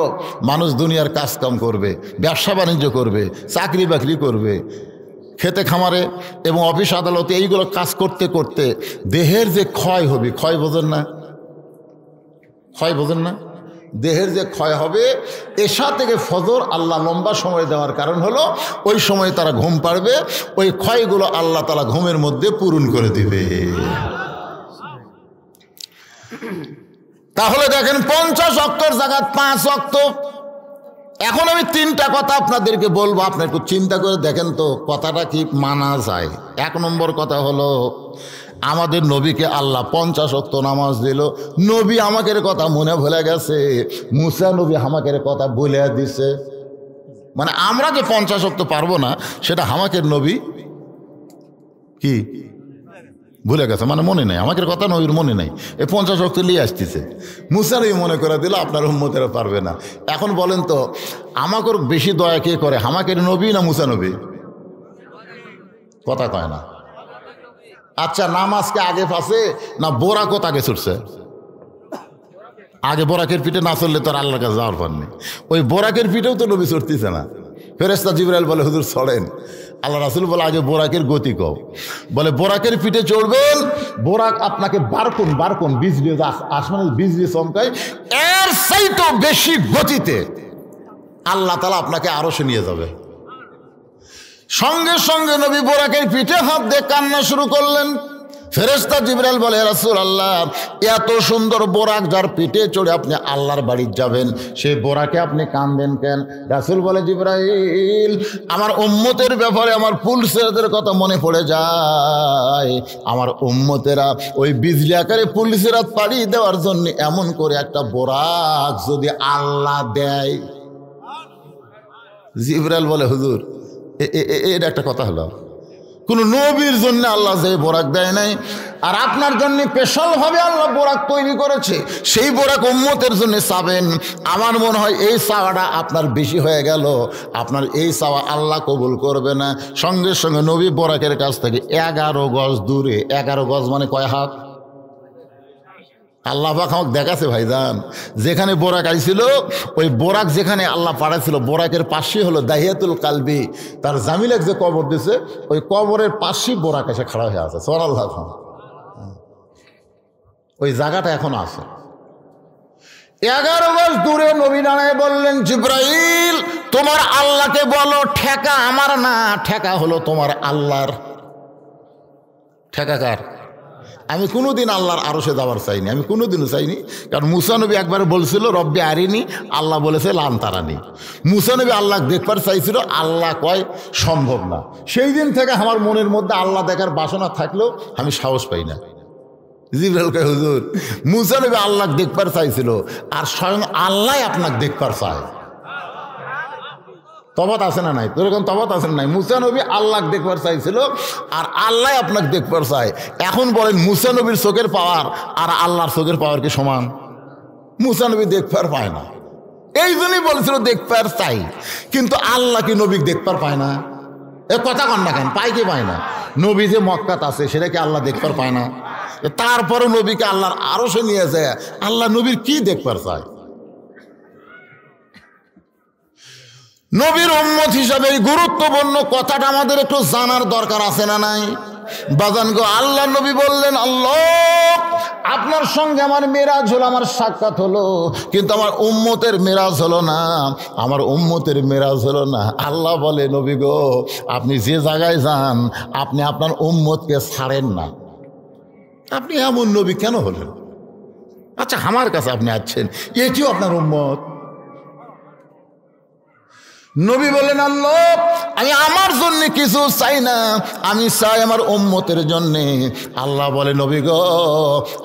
মানুষ দুনিয়ার কাজকাম করবে, ব্যবসা বাণিজ্য করবে, চাকরি বাকরি করবে, খেতে খামারে এবং অফিস আদালতে এইগুলো কাজ করতে করতে দেহের যে ক্ষয় হবে, ক্ষয় বোঝেন না? ক্ষয় বোঝেন না? দেহের যে ক্ষয় হবে, এশা থেকে ফজর আল্লাহ লম্বা সময় দেওয়ার কারণ হলো ওই সময় তারা ঘুম পাড়বে, ওই ক্ষয়গুলো আল্লাহ তাআলা ঘুমের মধ্যে পূরণ করে দিবে। তাহলে দেখেন 50 ওয়াক্তর জায়গায় 5 ওয়াক্ত। এখন আমি 3টা কথা আপনাদেরকে বলবো, আপনি একটু চিন্তা করে দেখেন তো কথাটা কি মানা যায়। 1 নম্বর কথা হলো, আমাদের নবীকে আল্লাহ 50 ওয়াক্ত নামাজ দিল, নবী আমাদের কথা মনে ভুলে গেছে, মুসা নবী আমাদের কথা বলে দিছে। মানে আমরা যে 50 ওয়াক্ত পারবো না সেটা আমাদের নবী কি ভুলে গেছে, মানে মনে নেই, আমাদের কথা নবীর মনে নেই, এই 50 ওয়াক্ত নিয়ে আসতেছে। মুসা নবী মনে করে দিল, আপনার উম্মতেরা পারবে না। এখন বলেন তো আমাকে বেশি দয়া কে করে, আমাদের নবী না মুসা নবী? কথা কয় না। আচ্ছা, নামাজকে আগে ফাঁসে না বোরাকত আগে ছুটছে? আগে বোরাকের পিঠে না চললে তো আর আল্লাহর কাছে যাওয়ার পর নেই। ওই বোরাকের পিঠেও তো নবী চড়তেছে না। ফেরেশতা জিবরাইল বলে, হুজুর চড়েন। আল্লাহ রাসূল বলে, আগে বোরাকের গতি কও। বলে বোরাকের পিঠে চড়বেন, বোরাক আপনাকে বারকুন বিজলি, আসমানের বিজলি চমকায়, এর চাইতেও বেশি গতিতে আল্লাহ তাআলা আপনাকে আরশে নিয়ে যাবে। সঙ্গে সঙ্গে নবী বোরাকের পিঠে হাত দিয়ে কান্না শুরু করলেন। ফেরেশতা জিবরাইল বলে, রাসূলুল্লাহ, এত সুন্দর বোরাক যার পিঠে চড়ে আপনি আল্লাহর বাড়ি যাবেন, সেই বোরাকে আপনি কাঁদেন কেন? রাসূল বলে, জিবরাইল, আমার উম্মতের ব্যাপারে আমার পুলসেরাদের কথা মনে পড়ে যায়। আমার উম্মতেরা ওই বিজলি আকারে পুলসেরাত পাড়ি দেওয়ার জন্য এমন করে একটা বোরাক যদি আল্লাহ দেয়। জিবরাইল বলে, হুজুর এটা একটা কথা হলো, কোন নবীর জন্য আল্লাহ যে বোরাক দেয় নাই, আর আপনার জন্য স্পেশালভাবে আল্লাহ বোরাক তৈরি করেছে, সেই বোরাক উম্মতের জন্য চাবেন। আমার মনে হয় এই চাওয়াটা আপনার বেশি হয়ে গেল, আপনার এই চাওয়া আল্লাহ কবুল করবে না। সঙ্গে সঙ্গে নবী বোরাকের কাছ থেকে 11 গজ দূরে, 11 গজ মানে কয় হাত? আল্লাহ পাক আমাকে দেখাছে ভাইজান, যেখানে বোরাক আইছিল, ওই বোরাক যেখানে আল্লাহ পাঠাইছিল, বোরাকের পাশে হলো দাহিয়াতুল কালবি, তার জামিলাক যে কবর দিছে, ওই কবরের পাশেই বোরাক এসে খাড়া হয়ে আছে। সুবহানাল্লাহ। ওই জায়গাটা এখন আছে। 11 গজ দূরে নবী দাঁড়ায় বললেন, জিবরাইল, তোমার আল্লাহকে বলো, ঠেকা আমার না, ঠেকা হলো তোমার আল্লাহর। ঠেকা কার? আমি কোনোদিন আল্লাহর আরশে যাওয়ার চাইনি, আমি কোনোদিনও চাইনি। কারণ মুসা নবী একবার বলছিল, রব্বি আরিনি, আল্লাহ বলেছে লান তারানি। মুসা নবী আল্লাহ দেখবার চাইছিল, আল্লাহ কয় সম্ভব না। সেই দিন থেকে আমার মনের মধ্যে আল্লাহ দেখার বাসনা থাকলেও আমি সাহস পাই না। জিবরাইল কয়, হুজুর, মুসা নবী আল্লাহ দেখবার চাইছিল, আর স্বয়ং আল্লাহ আপনাকে দেখবার চায়। তফাৎ আছে না নাই? তোর এখন তফাৎ আছে না নাই? মুসা নবী আল্লাহ দেখবার চাইছিল, আর আল্লাহ আপনাকে দেখবার চায়। এখন বলেন, মুসা নবীর চোখের পাওয়ার আর আল্লাহর চোখের পাওয়ার কি সমান? মুসা নবী দেখবার পায় না, এই জন্যই বলেছিল দেখবার চাই। কিন্তু আল্লাহ কি নবী দেখবার পায় না? এ কথা কন না কেন? পায় কি পায় না? নবী যে মক্কাত আছে সেটা কি আল্লাহ দেখবার পায় না? তারপরে নবীকে আল্লাহর আরশে নিয়ে যায়, আল্লাহ নবীর কি দেখবার চায়? নবীর উম্মত হিসাবে এই গুরুত্বপূর্ণ কথাটা আমাদের একটু জানার দরকার আছে না নাই? বাজান গো, আল্লাহ নবী বললেন, আল্লাহ, আপনার সঙ্গে আমার মেরাজ হলো, আমার সাক্ষাৎ হলো, কিন্তু আমার উম্মতের মেরাজ হলো না, আমার উম্মতের মেরাজ হলো না। আল্লাহ বলে, নবী গো, আপনি যে জায়গায় যান, আপনি আপনার উম্মতকে ছাড়েন না। আপনি এমন নবী কেন হলেন? আচ্ছা, আমার কাছে আপনি আসছেন, এটিও আপনার উম্মত। নবী বলেন, আল্লাহ, আমি আমার জন্য কিছু চাই না, আমি চাই আমার উম্মতের জন্য। আল্লাহ বলে, নবী গো,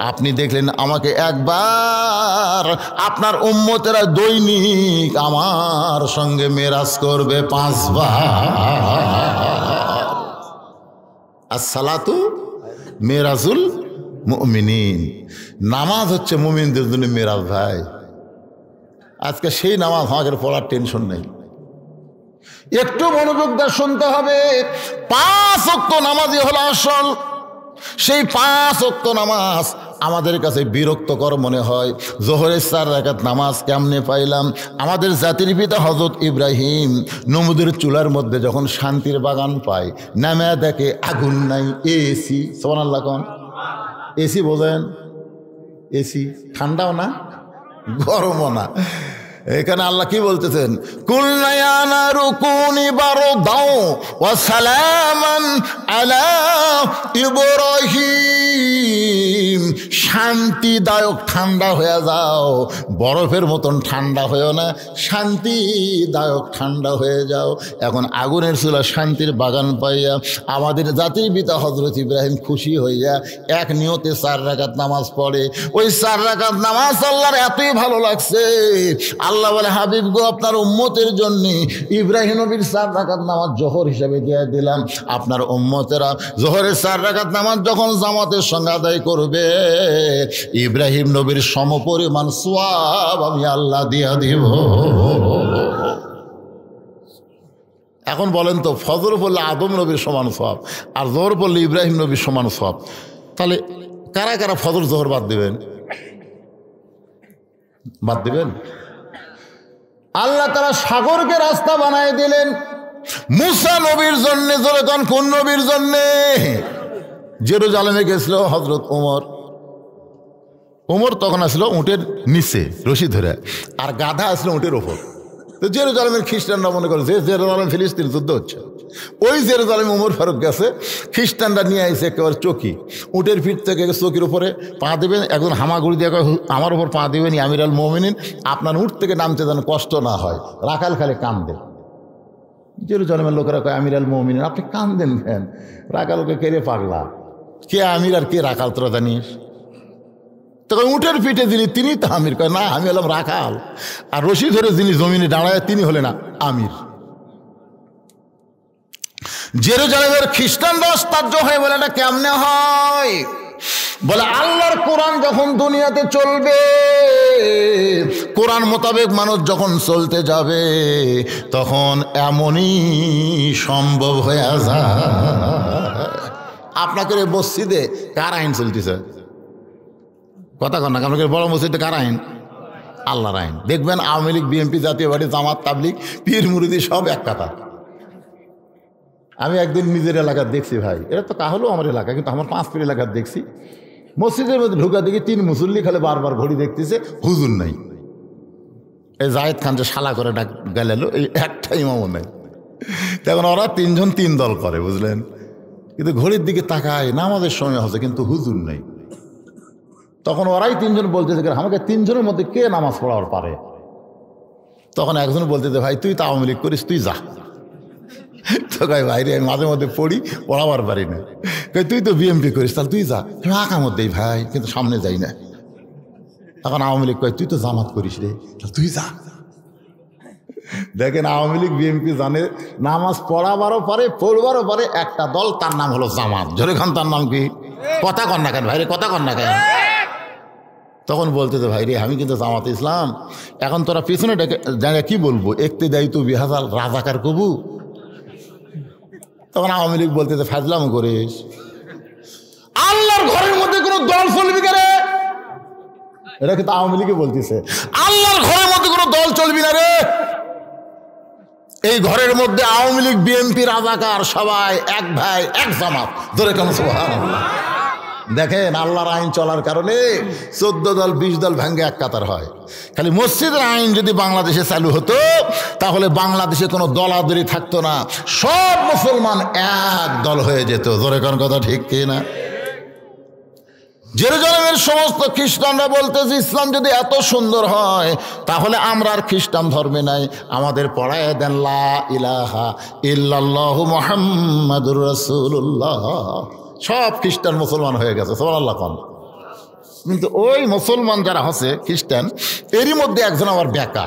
আপনি দেখলেন আমাকে একবার, আপনার উম্মতেরা দৈনিক আমার সঙ্গে মেরাজ করবে 5 বার। আসসালাতু মেরাজুল মুমিনিন, নামাজ হচ্ছে মুমিনদের জন্য মেরাজ। ভাই, আজকে সেই নামাজ আমাদের পড়ার টেনশন নেই। একটু মনোযোগ দিয়ে শুনতে হবে। 5 ওয়াক্ত নামাজই হলো আসল। সেই 5 ওয়াক্ত নামাজ আমাদের কাছে বিরক্তকর মনে হয়। জোহরের 4 রাকাত নামাজ কেমনে পাইলাম? আমাদের জাতির পিতা হযরত ইব্রাহিম নমরুদের চুলার মধ্যে যখন শান্তির বাগান পায়, নামে দেখে আগুন নাই, এসি। সুবহানাল্লাহ কোন এসি বোঝেন? এসি ঠান্ডাও না গরমও না। এখানে আল্লাহ কি বলতেছেন? কুলনা ইয়া নারু কুনি বারদাও ওয়া সালামান আলা ইব্রাহিম। শান্তিদায়ক ঠান্ডা হয়ে যাও, বরফের মতন ঠান্ডা হয়েও না, শান্তিদায়ক ঠান্ডা হয়ে যাও। এখন আগুনের চুলা শান্তির বাগান পাইয়া আমাদের জাতির পিতা হযরত ইব্রাহিম খুশি হইয়া এক নিয়তে 4 রাকাত নামাজ পড়ে। ওই 4 রাকাত নামাজ আল্লাহর এতই ভালো লাগছে, আল্লাহ বলে, হাবিব গো, আপনার উম্মতের জন্য ইব্রাহিম নবীর 4 রাকাত নামাজ জোহর হিসেবে দিয়ে দিলাম। আপনার উম্মতেরা জোহরের 4 রাকাত নামাজ যখন জামাতের সঙ্গে আদায় করবে, ইব্রাহিম নবীর সমপরিমাণ সওয়াব আমি আল্লাহ দিয়া দিব। এখন বলেন তো, ফজর পড়লে আদম নবীর সমান সওয়াব আর জোহর পড়লে ইব্রাহিম নবীর সমান সওয়াব, তাহলে কারা কারা ফজর জোহর বাদ দিবেন? বাদ দিবেন? আল্লাহ তাআলা সাগরকে রাস্তা বানায় দিলেন মুসা নবীর জন্য। যখন কোন নবীর জন্য? জেরুজালেমে গেছিল হযরত ওমর তখন আসলো উটের নিচে রশি ধরে, আর গাধা আসলো উটের ওপর। তো জেরুজালেমের খ্রিস্টানরা মনে করে যে জেরুজালেম ফিলিস্তিন যুদ্ধ হচ্ছে, ওই জেরুজালেম ওমর ফারুক গেছে, খ্রিস্টানরা নিয়ে আসছে একেবারে চকি, উটের পিঠ থেকে চকির উপরে পা দেবেন, একজন হামাগুড়ি দিয়ে আমার উপর পা দেবেন, আমির আল মোমিনিন, আপনার উট থেকে নামতে যেন কষ্ট না হয়। রাখাল খালি কান্দে। জেরুজালেমের লোকেরা কয়, আমির আল মোমিনিন, আপনি কান্দেন কেন? রাখালকে কেড়ে পাগলা, কে আমির আর কে রাখাল তোরা জানিস? তখন উটের পিঠে যিনি তিনি তো আমির। কয় না, আমি হলাম রাখাল, আর রশি ধরে যিনি জমিনে দাঁড়ায় তিনি হলেন আমির। জেরুজালেমের খ্রিস্টানরা আশ্চর্য হয়ে বলে, এটা কেমনে হয়? বলে, আল্লাহর কোরআন যখন দুনিয়াতে চলবে, কোরআন মোতাবেক মানুষ যখন চলতে যাবে, তখন এমনই সম্ভব হয়ে যায়। আপনাকে মসজিদে কার আইন চলতেছে? কথা কন না, আপনাকে বড় মসজিদে কার আইন? আল্লাহর আইন। দেখবেন আওয়ামী লীগ, বিএনপি, জাতীয় পার্টি, জামাত, তাবলীগ, পীর মুরিদি সব এক কথা। আমি একদিন নিজের এলাকার দেখছি, ভাই এটা তো কাহলো আমার এলাকা, কিন্তু আমার 5 পীর এলাকার দেখছি, মসজিদের মধ্যে ঢুকা দেখি 3 মুসল্লি খালি বারবার ঘড়ি দেখতেছে, হুজুর নাই। এই জায়েদ খান যে শালা করে ডাক গেল, এই একটা ইমামও নাই। তখন ওরা 3 জন 3 দল করে, বুঝলেন? কিন্তু ঘড়ির দিকে তাকায়, নামাজের সময় হচ্ছে কিন্তু হুজুর নাই। তখন ওরাই 3 জন বলতেছে, আমাকে 3 জনের মধ্যে কে নামাজ পড়ার পারে? তখন একজন বলতেছে, ভাই তুই তো আওয়ামী লীগ করিস, তুই যা। তো কয়, ভাইরে আমি মাঝে মধ্যে পড়ি, পড়াবার পারি না। তুই তো বিএমপি করিস, তাহলে তুই যা। আঁকা মধ্যেই ভাই, কিন্তু সামনে যাই না। এখন আওয়ামী লীগ কয়, তুই তো জামাত করিস রে, তাহলে তুই যা। দেখেন, আওয়ামী লীগ বিএনপি জানে নামাজ পড়াবারও পারে, পড়বারও পারে, একটা দল, তার নাম হলো জামাত। জোরে খান, তার নাম কি? কথা কন না কেন ভাইরে, কথা কন না কেন? তখন বলতে তো, ভাই রে আমি কিন্তু জামাত ইসলাম। এখন তোরা পিছনে ডেকে জানে কি বলবো, একতে দেয় তো বিহাজাল রাজাকার কবু। তখন আওয়ামী লীগ বলতে ফাজলাম করিস, আল্লাহর ঘরের মধ্যে কোনো দল চলবি না রে। এটা কিন্তু আওয়ামী লীগে বলতেছে, আল্লাহর ঘরের মধ্যে কোনো দল চলবি না রে। এই ঘরের মধ্যে আওয়ামী লীগ, বিএনপি, রাজাকার সবাই এক ভাই, এক জামাত। ধরে কেন? সুবহানাল্লাহ। দেখেন, আল্লাহর আইন চলার কারণে 14 দল 20 দল ভেঙ্গে এক কাতার হয়। খালি মসজিদের আইন যদি বাংলাদেশে চালু হতো, তাহলে বাংলাদেশে কোনো দলাদলি থাকতো না, সব মুসলমান এক দল হয়ে যেত। জোরে কোন কথা ঠিক কি না? জেরুজালেমের সমস্ত খ্রিস্টানরা বলতেছে, ইসলাম যদি এত সুন্দর হয়, তাহলে আমরা আর খ্রিস্টান ধর্মে নাই, আমাদের পড়ায় দেন লা ইলাহা ইল্লাল্লাহু মুহাম্মাদুর রাসূলুল্লাহ। সব খ্রিস্টান মুসলমান হয়ে গেছে, সুবহানাল্লাহ কোন। কিন্তু ওই মুসলমান যারা হচ্ছে খ্রিস্টান, এরই মধ্যে একজন আবার বেকা।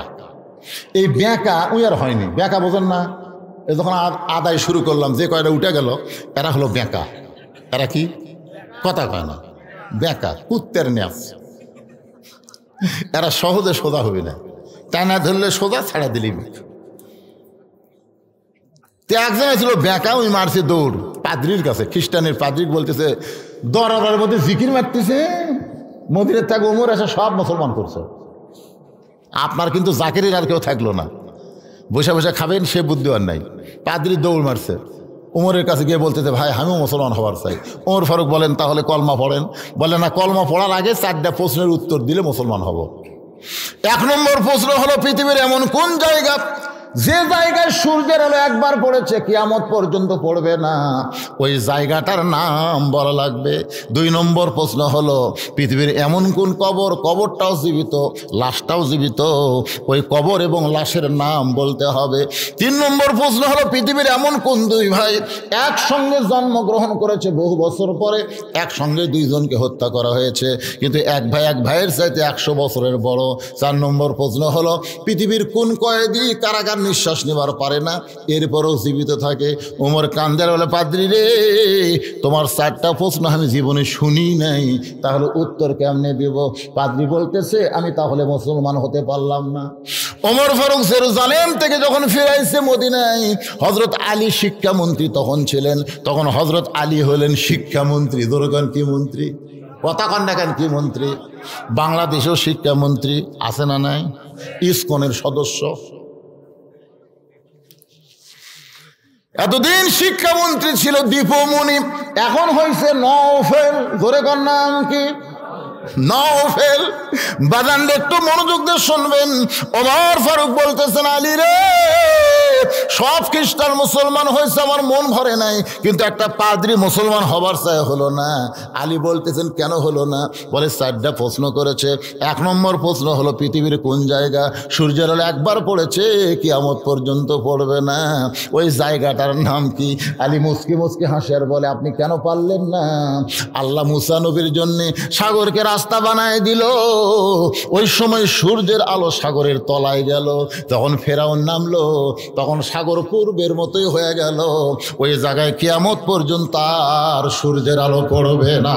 এই বেকা ওই আর হয়নি, বেকা বোঝেন না? এ যখন আদায় শুরু করলাম, যে কয়টা উঠে গেল, এরা হলো বেকা। এরা কি? কথা কয় না, বেকা, কুত্তের ন্যাস। এরা সহজে সোজা হবে না, টানা ধরলে সোজা, ছাড়া দিলেই তো একজন ছিল বেঁকা, ওই মারছে দৌড় পাদ্রির কাছে, খ্রিস্টানের পাদ্রি বলতেছে দরবারের মধ্যে জিকির মারতেছে, মদিনের থেকে ওমর এসে সব মুসলমান করছে। আপনার কিন্তু জাকিরের আর কেউ থাকলো না, বসে বসে খাবেন সে বুদ্ধিমান নাই। পাদ্রি দৌড় মারছে, ওমরের কাছে গিয়ে বলতেছে ভাই আমিও মুসলমান হওয়ার চাই। ওমর ফারুক বলেন তাহলে কলমা পড়েন। বলে না, কলমা পড়ার আগে 4টা প্রশ্নের উত্তর দিলে মুসলমান হব। 1 নম্বর প্রশ্ন হলো পৃথিবীর এমন কোন জায়গা যে জায়গায় সূর্যের আলো একবার পড়েছে কিয়ামত পর্যন্ত পড়বে না, ওই জায়গাটার নাম বলা লাগবে। 2 নম্বর প্রশ্ন হলো পৃথিবীর এমন কোন কবর, কবরটাও জীবিত লাশটাও জীবিত, ওই কবর এবং লাশের নাম বলতে হবে। 3 নম্বর প্রশ্ন হলো পৃথিবীর এমন কোন 2 ভাই একসঙ্গে জন্মগ্রহণ করেছে, বহু বছর পরে একসঙ্গে 2 জনকে হত্যা করা হয়েছে, কিন্তু এক ভাই এক ভাইয়ের চাইতে 100 বছরের বড়। 4 নম্বর প্রশ্ন হলো পৃথিবীর কোন কয়েদি কারাগার নিঃশ্বাস নেবার পারে না, এরপরেও জীবিত থাকে। ওমর কান্দার বলে পাদ্রী রে, তোমার 4টা প্রশ্ন আমি জীবনে শুনি নাই, তাহলে উত্তর কেমনে দেব? পাদ্রী বলতেছে আমি তাহলে মুসলমান হতে পারলাম না। ওমর ফারুক জেরুজালেম থেকে যখন ফিরাইছে মদিনায়, হযরত আলী শিক্ষামন্ত্রী তখন ছিলেন, তখন হযরত আলী হলেন শিক্ষামন্ত্রী। দরকার কি মন্ত্রী, কথা কন দেখেন কি মন্ত্রী। বাংলাদেশেও শিক্ষামন্ত্রী আছে না নাই? ইসকনের সদস্য। এতদিন শিক্ষামন্ত্রী ছিল দীপমণি, এখন হয়েছে নওফেল। ধরে কর নাম কি? নওফেল। বাজান একটু মনোযোগ দিয়ে শুনবেন। ওমর ফারুক বলতেছেন আলী রে, সব খ্রিস্টান মুসলমান হয়েছে, আমার মন ভরে নাই, কিন্তু একটা পাদ্রী মুসলমান হবার চাই হলো না। আলী বলতেছেন কেন হলো না? বলে 4টা প্রশ্ন করেছে। 1 নম্বর প্রশ্ন হলো পৃথিবীর কোন জায়গা সূর্যের আলো একবার পড়েছে কিয়ামত পর্যন্ত পড়বে না, ওই জায়গাটার নাম কি? আলী মুসকি মুসকি হাসে আর বলে আপনি কেন পারলেন না? আল্লাহ মুসা নবীর জন্যে সাগরকে রাস্তা বানায় দিল, ওই সময় সূর্যের আলো সাগরের তলায় গেল, তখন ফেরাউন নামলো, তখন সাগর পূর্বের মতোই হয়ে গেল, ওই জায়গায় কিয়ামত পর্যন্ত আর সূর্যের আলো পড়বে না।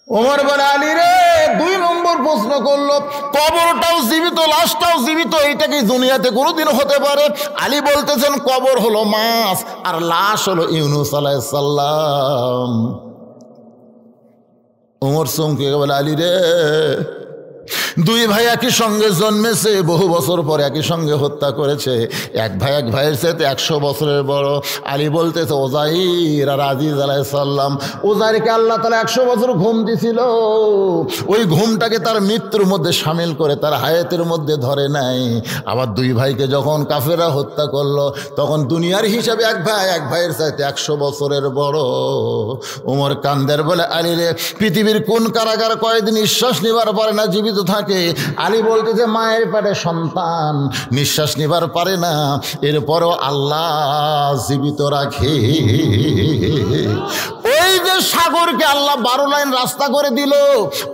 ওমর বলে আলী রে, 2 নম্বর প্রশ্ন করলো কবরটাও জীবিত লাশটাও জীবিত, এটা কি দুনিয়াতে কোনোদিন হতে পারে? আলী বলতেছেন কবর হলো মাছ আর লাশ হলো ইউনূস আলাইহিস সালাম। ওমর চমকে বলে আলী রে, 2 ভাই একই সঙ্গে জন্মেছে, বহু বছর পরে একই সঙ্গে হত্যা করেছে, এক ভাই এক ভাইয়ের সাথে 100 বছরের বড়। আলী বলতেছে ওজাইর আর আজিজ আলাইহিস সালাম, ওজাইরকে আল্লাহ তাআলা 100 বছর ঘুম দিছিল, ওই ঘুমটাকে তার মৃত্যুর মধ্যে শামিল করে তার হায়াতের মধ্যে ধরে নাই। আবার 2 ভাইকে যখন কাফেররা হত্যা করলো, তখন দুনিয়ার হিসাবে এক ভাই এক ভাইয়ের সাথে 100 বছরের বড়। ওমর কান্দের বলে আলী রে, পৃথিবীর কোন কারাগার কয়েকদিন নিঃশ্বাস নিবার পারে না, জীবিত থাকে? আলী বলতেছে মায়ের পেটে সন্তান নিঃশ্বাস নিবার পারে না, এরপরও আল্লাহ জীবিত রাখে। ওই যে সাগরকে আল্লাহ 12 লাইন রাস্তা করে দিল,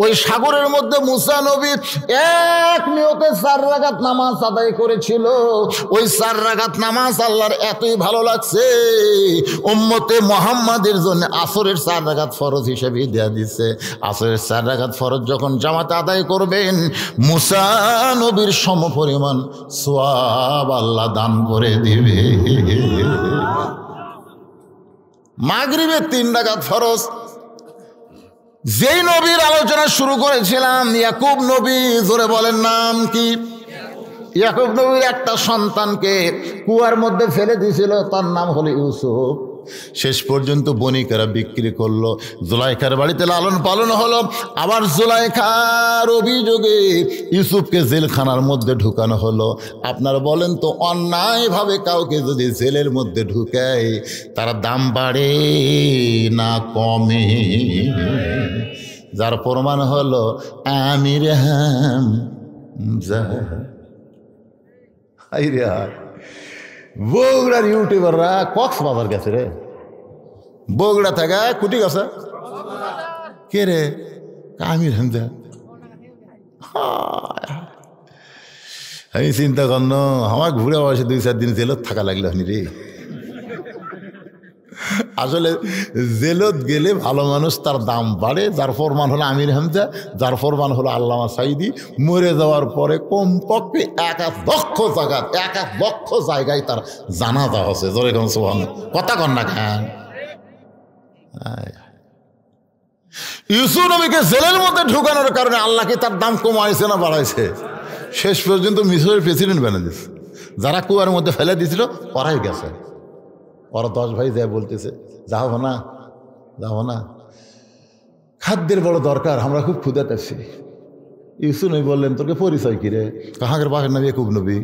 ওই সাগরের মধ্যে মুসা নবী এক নিয়তে 4 রাকাত নামাজ আদায় করেছিল। ওই 4 রাকাত নামাজ আল্লাহর এতই ভালো লাগছে, উম্মতে মুহাম্মাদের জন্য আসরের 4 রাকাত ফরজ হিসেবে দেয়া দিচ্ছে। আসরের 4 রাকাত ফরজ যখন জামাতে আদায় করবেন, মুসা নবীর সমপরিমাণ সওয়াব আল্লাহ দান করে দিবে। মাগরিবের 3 রাকাত ফরজ। যেই নবীর আলোচনা শুরু করেছিলাম ইয়াকুব নবী, জোরে বলেন নাম কি? ইয়াকুব নবীর একটা সন্তানকে কুয়ার মধ্যে ফেলে দিয়েছিল, তার নাম হলো ইউসুফ। শেষ পর্যন্ত বণিকেরা বিক্রি করলো, জুলাইখার বাড়িতে লালন পালন হলো। আবার জুলাইখার অভিযোগে ইউসুফকে জেলখানার মধ্যে ঢুকানো হলো। আপনারা বলেন তো, অন্যায়ভাবে কাউকে যদি জেলের মধ্যে ঢুকায়, তার দাম বাড়ে না কমে? যার প্রমাণ হলো আমির হামজা। বগুড়ার ইউটিউবাররা কক্সবাজার গেছে রে, বগুড়া থেকে কুটি গেছে। কে রে? আমির হামজা। আমি চিন্তা করল আমার ঘুরে বসে 2-4 দিন জেলত থাকা লাগলো রে। আসলে জেলত গেলে ভালো মানুষ তার দাম বাড়ে। যার ফরমান হলো আমির হামজা, যার ফরমান হলো আল্লামা সাঈদী। মরে যাওয়ার পরে কমপক্ষে 1,00,000 জায়গায় তার জানাজা হচ্ছে। জোরে কোন সুবহানাল্লাহ, কথা কন না কেন? ইউসুফ নবীকে জেলের মধ্যে ঢুকানোর কারণে আল্লাহ কি তার দাম কমাইছে না বাড়াইছে? শেষ পর্যন্ত মিশরের প্রেসিডেন্ট বানিয়ে দিচ্ছে। যারা কুয়ার মধ্যে ফেলে দিয়েছিল ওরাই গেছে। ওরা 10 ভাই যায় বলতেছে যাবো না, যাবো না, খাদ্যের বড় দরকার, আমরা খুব ক্ষুধাতে আছি। ইউসুফ নবী বললেন তোকে পরিচয় কিরে? কাহাগের বাঘের নবী একুব নবী।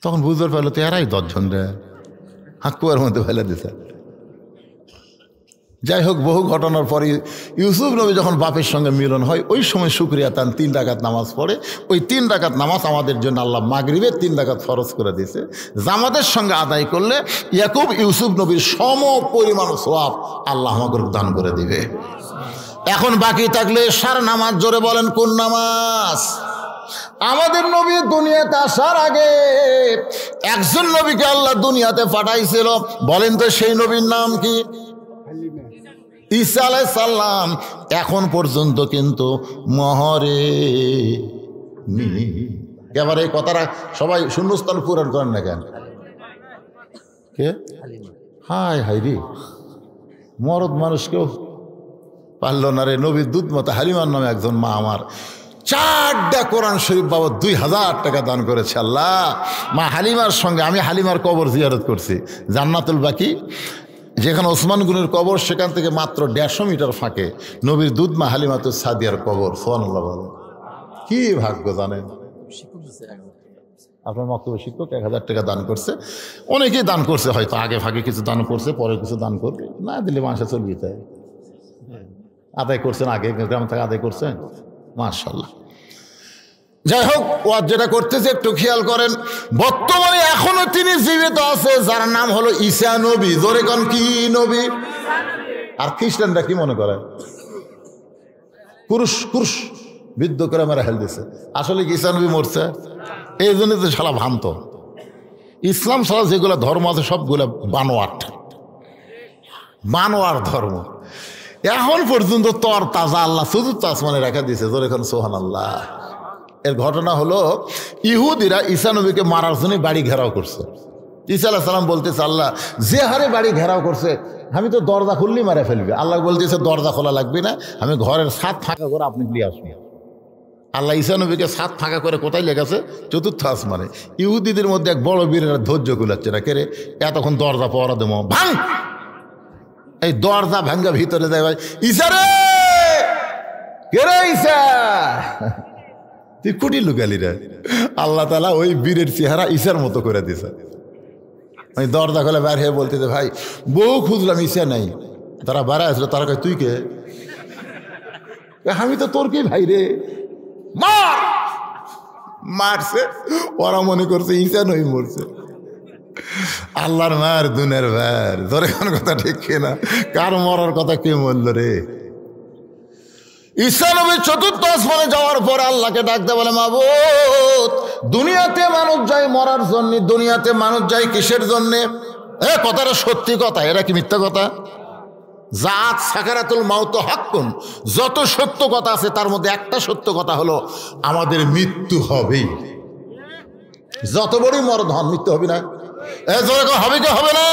তখন বুঝতে পারলো তো এরাই 10 জন রে, কুয়ার মধ্যে ফেলে দিছে। যাই হোক, বহু ঘটনার পরে ইউসুফ নবী যখন বাপের সঙ্গে মিলন হয় ওই সময় শুকরিয়া তান 3 রাকাত নামাজ পড়ে। ওই 3 রাকাত নামাজ আমাদের জন্য আল্লাহ মাগরিবের 3 রাকাত ফরজ করে দিয়েছে। জামাতের সঙ্গে আদায় করলে ইয়াকুব ইউসুফ নবীর সম পরিমাণ সওয়াব আল্লাহ আমাকে দান করে দিবে। এখন বাকি থাকলে এশার নামাজ। জোরে বলেন কোন নামাজ? আমাদের নবী দুনিয়াতে আসার আগে একজন নবীকে আল্লাহ দুনিয়াতে পাঠাইছিল। বলেন তো সেই নবীর নাম কি? ঈসা আলাইহিস সালাম। এখন পর্যন্ত কিন্তু মহরে এবার এই কথাটা সবাই শূন্যস্থান পূরণ করেন না কেন? কে? হায় হায় রে, মরদ মানুষকেও পারল না রে। নবীর দুধ মতো হালিমার নামে একজন মা আমার 4টা কোরআন শরীফ বাবদ 2000 টাকা দান করেছে আল্লাহ। মা হালিমার সঙ্গে আমি হালিমার কবর জিয়ারত করছি। জান্নাতুল বাকি যেখানে ওসমান গনির কবর, সেখান থেকে মাত্র 150 মিটার ফাঁকে নবীর দুধ মা হালিমাতুস সাদিয়ার কবর। সুবহানাল্লাহ বলেন, কি ভাগ্য জানেন? আপনার মক্তব্য শিক্ষক 1000 টাকা দান করছে। অনেকেই দান করছে, হয়তো আগে ফাঁকে কিছু দান করছে, পরে কিছু দান করবে, না দিলে মাসে চলবে। তাই আদায় করছেন, আগে গ্রাম থেকে আদায় করছেন, মাশাআল্লাহ। যাই হোক, ও যেটা করতেছে একটু খেয়াল করেন। বর্তমানে এখনো তিনি জীবিত আছে, যার নাম হলো ঈসা নবী। জোরে কোন কি নবী? আর খ্রিস্টানরা কি মনে করে? কুরুশ বিদ্ধ করে মেরে হেল দিছে। আসলে কি ঈসা নবী মরছে? এই জন্য তো শালা ভ্রান্ত। ইসলাম ছাড়া যেগুলো ধর্ম আছে সবগুলো বানোয়ার ধর্ম। এখন পর্যন্ত তর তাজা আল্লাহ চতুর্থ আসমানে রেখে দিয়েছে। জোরে কোন সুবহানাল্লাহ। এর ঘটনা হলো ইহুদিরা ঈসা নবীকে মারার জন্য বাড়ি ঘেরাও করছে। ঈসা আলাইহিস সালাম বলতেছে আল্লাহ যে হারে বাড়ি ঘেরাও করছে আমি তো দরজা খুললেই মারা ফেলবে। আল্লাহ বলতেছে দরজা খোলা লাগবে না, আমি ঘরের ছাদ ফাঁকা করে আপনি নিয়ে আসবেন। আল্লাহ ঈসা নবীকে ছাদ ফাঁকা করে কোথায় লেগেছে? চতুর্থ আসমানে। ইহুদিদের মধ্যে এক বড় বীরের ধৈর্য কুলাচ্ছে না, কে রে এতক্ষণ দরজা পড়া দেবো, ভাঙ। এই দরজা ভাঙ্গা ভিতরে দেয়, ভাই ঈসা রে, কে রে ঈসা, তুই কুটি লুকালি রে। আল্লাহ তাআলা ওই বীরের চেহারা ঈসার মতো করে দিছে। আমি দরজা খোলা বের হয়ে বলতেছে ভাই বহু খুঁজলাম ঈসা নাই। তারা বাড়া আসলো, তারা কয় তুই কে? আমি তো তোর কি ভাই রে। মারছে, ওরা মনে করছে ঈসা নই মরছে। আল্লাহর মার দুনের ভার। ধরে কোন কথা ঠিক কিনা? কার মরার কথা কে বলল রে? ঈসা নবী চতুর্থ আসমানে যাওয়ার পর আল্লাহকে ডাকতে বলে মাবুদ, দুনিয়াতে মানুষ যায় মরার জন্য, দুনিয়াতে মানুষ যায় কিসের জন্য? কথাটা সত্যি কথা, এরা কি মিথ্যা কথা? জাত সাকারাতুল মাউত হাক্কুন, যত সত্য কথা আছে তার মধ্যে একটা সত্য কথা হলো আমাদের মৃত্যু হবেই। যত বড়ই মরদ হন মৃত্যু হবে না। হবে কি হবে না?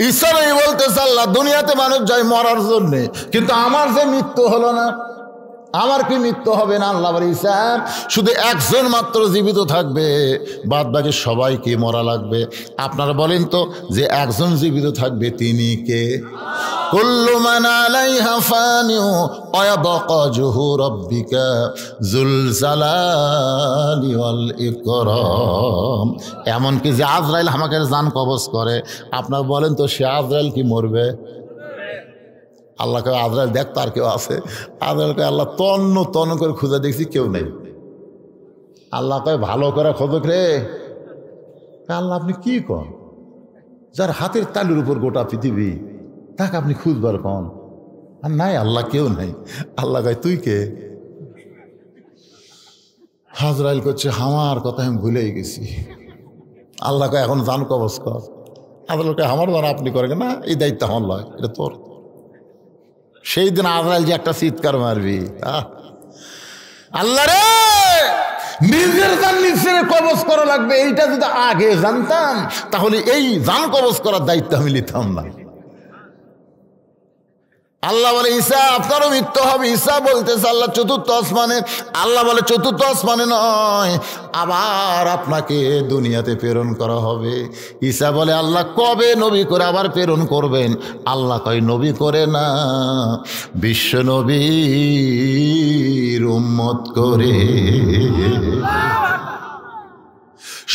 ঈসা নবী বলতেছে আল্লাহ দুনিয়াতে মানুষ যায় মরার জন্য, কিন্তু আমার যে মৃত্যু হলো না, আমার কি মৃত্যু হবে না? আল্লাহ বলে ঈসা শুধু একজন মাত্র জীবিত থাকবে, বাদ বাকি সবাইকে মরা লাগবে। আপনারা বলেন তো, যে একজন জীবিত থাকবে তিনি কে? কুল্লু মান আলাইহা ফানিউ ওয়া ইয়াবকা ওয়াজহু রাব্বিকা যুল জালালি ওয়াল ইকরাম। এমনকি যে আজরাইল আমাকে জান কবজ করে, আপনারা বলেন তো সে আজরাইল কি মরবে? আল্লাহকে আজরাইল দেখ তার কেউ আছে? আজরাইলকে আল্লাহ তন্ন করে খুঁজে দেখছি কেউ নেই। আল্লাহ কয় ভালো করে খোঁজক রে। আল্লাহ আপনি কি কন? যার হাতের তালুর উপর গোটা পৃথিবী তাকে আপনি খুঁজবার কন? আর নাই, আল্লাহ কেউ নাই। আল্লাহ কয় তুই কে? আজরাইল করছে আমার কথা আমি ভুলেই গেছি। আল্লাহ কয় এখন জান কবজ কর। আদালকে আমার দ্বারা আপনি করেন না, এই দায়িত্ব আমার লয়, এটা তোর। সেই দিন আজরাইল যে একটা চিৎকার মারবি, আল্লাহ রে নিজের জান নিজের কবজ করা লাগবে, এইটা যদি আগে জানতাম তাহলে এই জান কবজ করার দায়িত্ব আমি নিতাম না। আল্লাহ বলে ঈসা আপনারও মৃত্যু হবে। ঈসা বলতেছে আল্লাহ চতুর্থ আসমানে। আল্লাহ বলে চতুর্থ আসমানে নয়, আবার আপনাকে দুনিয়াতে প্রেরণ করা হবে। ঈসা বলে আল্লাহ কবে নবী করে আবার প্রেরণ করবেন? আল্লাহ কয় নবী করে না, বিশ্ব নবীর উম্মত করে।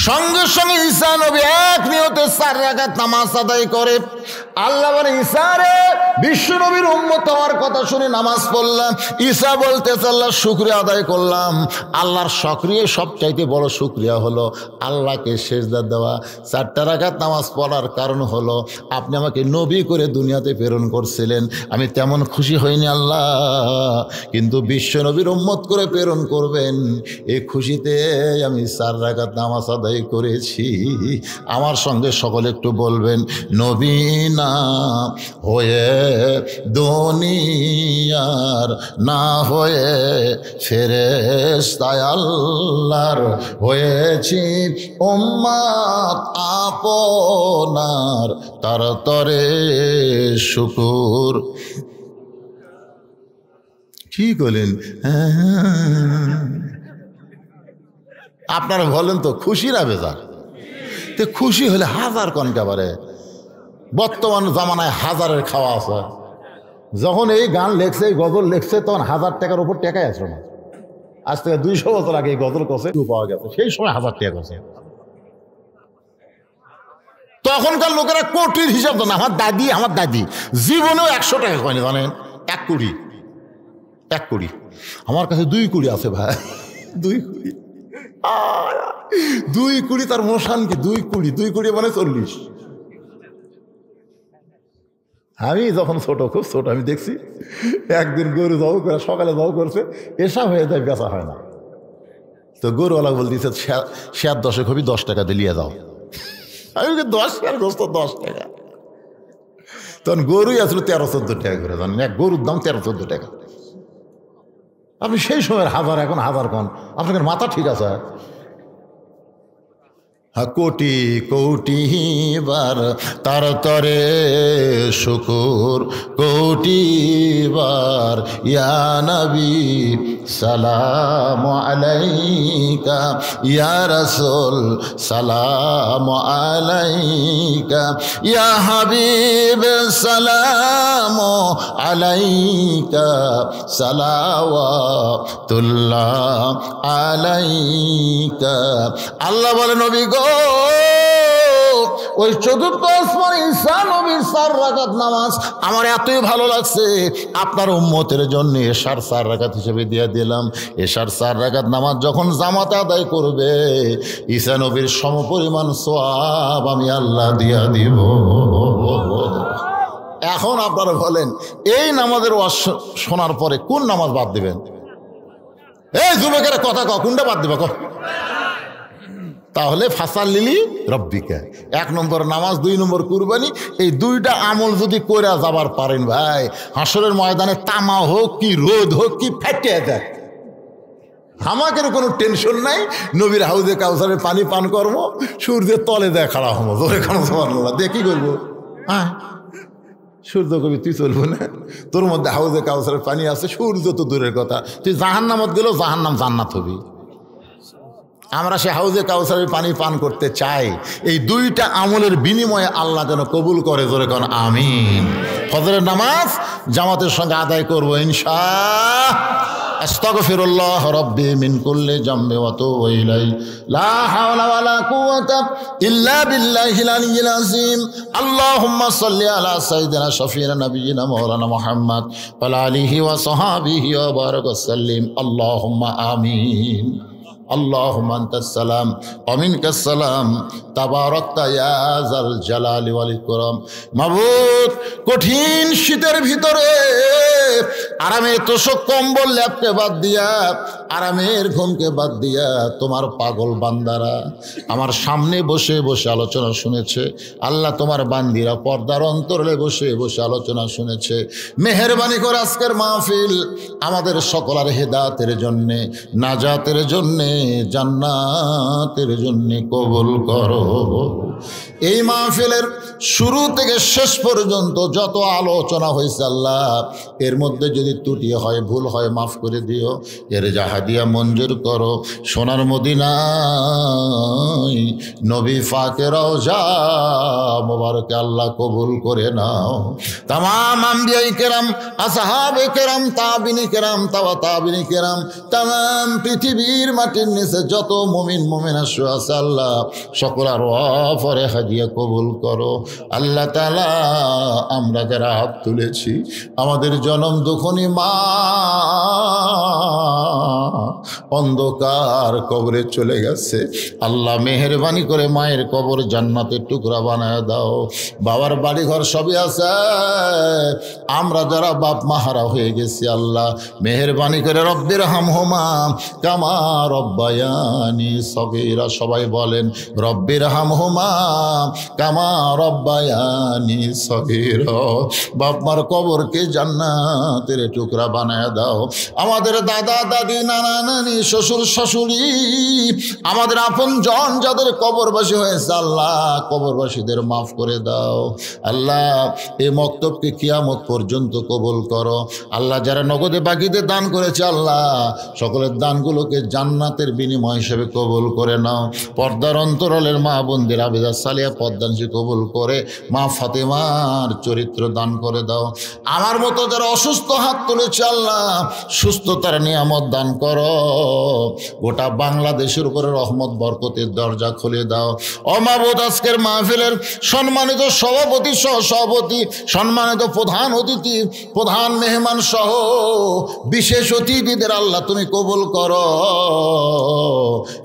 সঙ্গে সঙ্গে ঈসা নবী এক নিয়তে 4 রাকাত নামাজ আদায় করে। আল্লাহ বলে ঈসা রে বিশ্ব নবীর উম্মত হওয়ার কথা শুনে নামাজ পড়লাম। ঈসা বলতেছে আল্লাহ শুকরিয়া আদায় করলাম। আল্লাহর সক্রিয় সবচাইতে বড় শুকরিয়া হলো আল্লাহকে সেজদা দেওয়া। 4টা রাকাত নামাজ পড়ার কারণ হলো আপনি আমাকে নবী করে দুনিয়াতে প্রেরণ করছিলেন, আমি তেমন খুশি হইনি আল্লাহ, কিন্তু বিশ্ব নবীর উম্মত করে প্রেরণ করবেন এই খুশিতে আমি 4 রাকাত নামাজ আদায় করেছি। আমার সঙ্গে সকলে একটু বলবেন, নবী না হয়ে দুনিয়ার, না হয়ে ফেরেশতা আল্লাহর হয়েছি উম্মত আপনার, তার তরে শুকুর। কি করলেন আপনারা বলেন তো, খুশি না বেজার? তো খুশি হলে হাজার কনকাবারে, বর্তমান জামানায় হাজারের খাওয়া আছে। যখন এই গান লেখছে, এই গজল লেখছে, তখন 1000 টাকার উপর টাকাই আসলো না। আজ থেকে 200 বছর আগে এই গজল কষে পাওয়া গেছে, সেই সময় 1000 টাকা কষে। তখনকার লোকেরা কোটির হিসাব জানে। আমার দাদি জীবনেও 100 টাকা কয়নি, জানেন? 1 কোটি, 1 কোটি। আমার কাছে 2 কোটি আছে ভাই, 2 কোটি। 2 কোটি তার মোশান কি? 2 কোটি মানে 40। আমি যখন ছোট, খুব ছোট, আমি দেখছি একদিন গরু জব করে, সকালে জব করছে, এসা হয়ে যায়, বেচা হয় না। তো গরুওয়ালা বলতেছে 7 10 হবি, 10 টাকা দিলিয়ে যাও। আমি 10 টাকার গোস্ত 10 টাকা। তখন গরুই আসলে 13-14 টাকা করে, জানেন? এক গরুর দাম 13-14 টাকা। আপনি সেই সময়ের হাজার, এখন হাজার কন, আপনার মাথা ঠিক আছে? কোটি কোটি বার তার তরে শুকুর, কোটি বার ইয়া নবী সালাম আলাইকা, ইয়া রাসূল সালাম আলাইকা, ইয়া হাবিব সালাম আলাইকা, সালাওয়াতুল্লাহ আলাইকা। আল্লাহ বলে নবী গো, ওই চতুর্থ আসমানে ঈসা নবীর 4 রাকাত নামাজ আমার এতই ভালো লাগছে, আপনার উম্মতের জন্য এশার 4 রাকাত হিসেবে দিয়ে দিলাম। এশার 4 রাকাত নামাজ যখন জামাতে আদায় করবে, ঈসা নবীর সমপরিমাণ সওয়াব আমি আল্লাহ দিয়া দিব। এখন আপনারা বলেন, এই নামাজের ওয়াজ শোনার পরে কোন নামাজ বাদ দিবেন? এই যুবকেরা কথা কও, কোনটা বাদ দিবা? তাহলে ফাসাল্লিলি রব্বিকা, 1 নম্বর নামাজ, 2 নম্বর কুরবানি। এই 2টা আমল যদি করে যাবার পারেন ভাই, হাসরের ময়দানে তামা হোক কি রোদ হোক কি ফেটে যায়, আমাদের কোনো টেনশন নাই। নবীর হাউজে কাউসারের পানি পান করবো, সূর্যের তলে দেয় খাড়া হবো, ধরে খানো দিয়ে কি করবো? হ্যাঁ, সূর্য কবি তুই চলবো না, তোর মধ্যে হাউজে কাউসারের পানি আছে, সূর্য তো দূরের কথা, তুই জাহান্নামত গেলেও জাহান্নাম জান্নাত হবি। আমরা সে হাউজে কাউসারের পানি পান করতে চাই। এই 2টা আমলের বিনিময়ে আল্লাহ যেন কবুল করে, জোরে কোন আমিন। ফজরের নামাজ জামাতের সঙ্গে আদায় করবো ইনশাআল্লাহ। আস্তাগফিরুল্লাহ রাব্বি মিন কুল্লি জামবি ওয়া আতুবু ইলাইহি, লা হাওলা ওয়ালা কুওয়াতা ইল্লা বিল্লাহিল আলিয়্যিল আযীম। আল্লাহুম্মা সাল্লি আলা সাইয়্যিদিনা শাফিঈনা নাবিয়িনা মাওলানা মুহাম্মদ ওয়া আলা আলিহি ওয়া সাহবিহি ওয়া বারাক ওয়া সাল্লিম। আল্লাহুম্মা আমিন। আল্লাহুম্মা আনতাস সালাম ওয়া মিনকাস সালাম, তাবারাকতা ইয়া যাল জালালি ওয়াল ইকরাম। মাবুদ, কঠিন শীতের ভিতরে আরামে তোষক কম্বল লেপটে বাদ দিয়া আরামের ঘুমকে বাদ দিয়া তোমার পাগল বান্দারা আমার সামনে বসে বসে আলোচনা শুনেছে। আল্লাহ তোমার বান্দিরা পর্দার অন্তরে বসে বসে আলোচনা শুনেছে। মেহেরবানি করে আজকের মাহফিল আমাদের সকলের হেদায়েতের জন্যে, নাজাতের জন্যে, জান্নাতের জন্যে কবুল করো। এই মাহফিলের শুরু থেকে শেষ পর্যন্ত যত আলোচনা হয়েছে আল্লাহ, এর মধ্যে যদি ত্রুটি হয়, ভুল হয়, মাফ করে দিও। এর জাহাদিয়া মঞ্জুর করো। সোনার মদিনায় নবী পাকের রওজা মোবারকে আল্লাহ কবুল করে নাও। তামাম আম্বিয়ায়ে কেরাম, আসহাবে কেরাম, তাবিনী কেরাম, তাবিনী কেরাম, তামাম পৃথিবীর মাটির নিচে যত মুমিন মুমিনা আছে আল্লাহ সকলের ওয়াফরে হাদিয়া কবুল করো। আল্লাহ তাআলা আমরা যারা হাত তুলেছি, আমাদের জনম দুঃখনী মা অন্ধকার কবরে চলে গেছে, আল্লাহ মেহেরবানি করে মায়ের কবর জান্নাতের টুকরা বানায় দাও। বাবার বাড়ি ঘর সবই আছে, আমরা যারা বাপ মাহারা হয়ে গেছি আল্লাহ মেহেরবানি করে রব্বির হামহুমা কামা রব্বায়ানি সগীরা। সবাই বলেন রব্বির হামহুমা কামা রব্বায়ানি সগীরা। বাপ মার কবরকে জান্নাতের টুকরা বানায় দাও। আমাদের দাদা দাদি, নানা নানি, শ্বশুর শাশুড়ি, আমাদের আপন জন যাদের কবরবাসী হয়েছে আল্লাহ কবরবাসীদের মাফ করে দাও। আল্লাহ এই মক্তবকে কিয়ামত পর্যন্ত কবুল করো। আল্লাহ যারা নগদে বাকিতে দান করেছে আল্লাহ সকলের দানগুলোকে জান্নাতের বিনিময় হিসেবে কবুল করে নাও। পর্দার অন্তরালের মা বোনদের আবেদা সালিয়া পদ্মাংশী কবুল করে মা ফাতেমার চরিত্র দান করে দাও। আমার মতো যারা অসুস্থ হাত তুলেছে আল্লাহ সুস্থতার নিয়ামত দান করো। গোটা বাংলাদেশের উপরে রহমত বরকতের দরজা খুলে দাও। ও মাবুদ, আজকের মাহফিলের সম্মানিত সভাপতি, সহসভাপতি, সম্মানিত প্রধান অতিথি, প্রধান মেহমান সহ বিশেষ অতিথিদের আল্লাহ তুমি কবুল করো।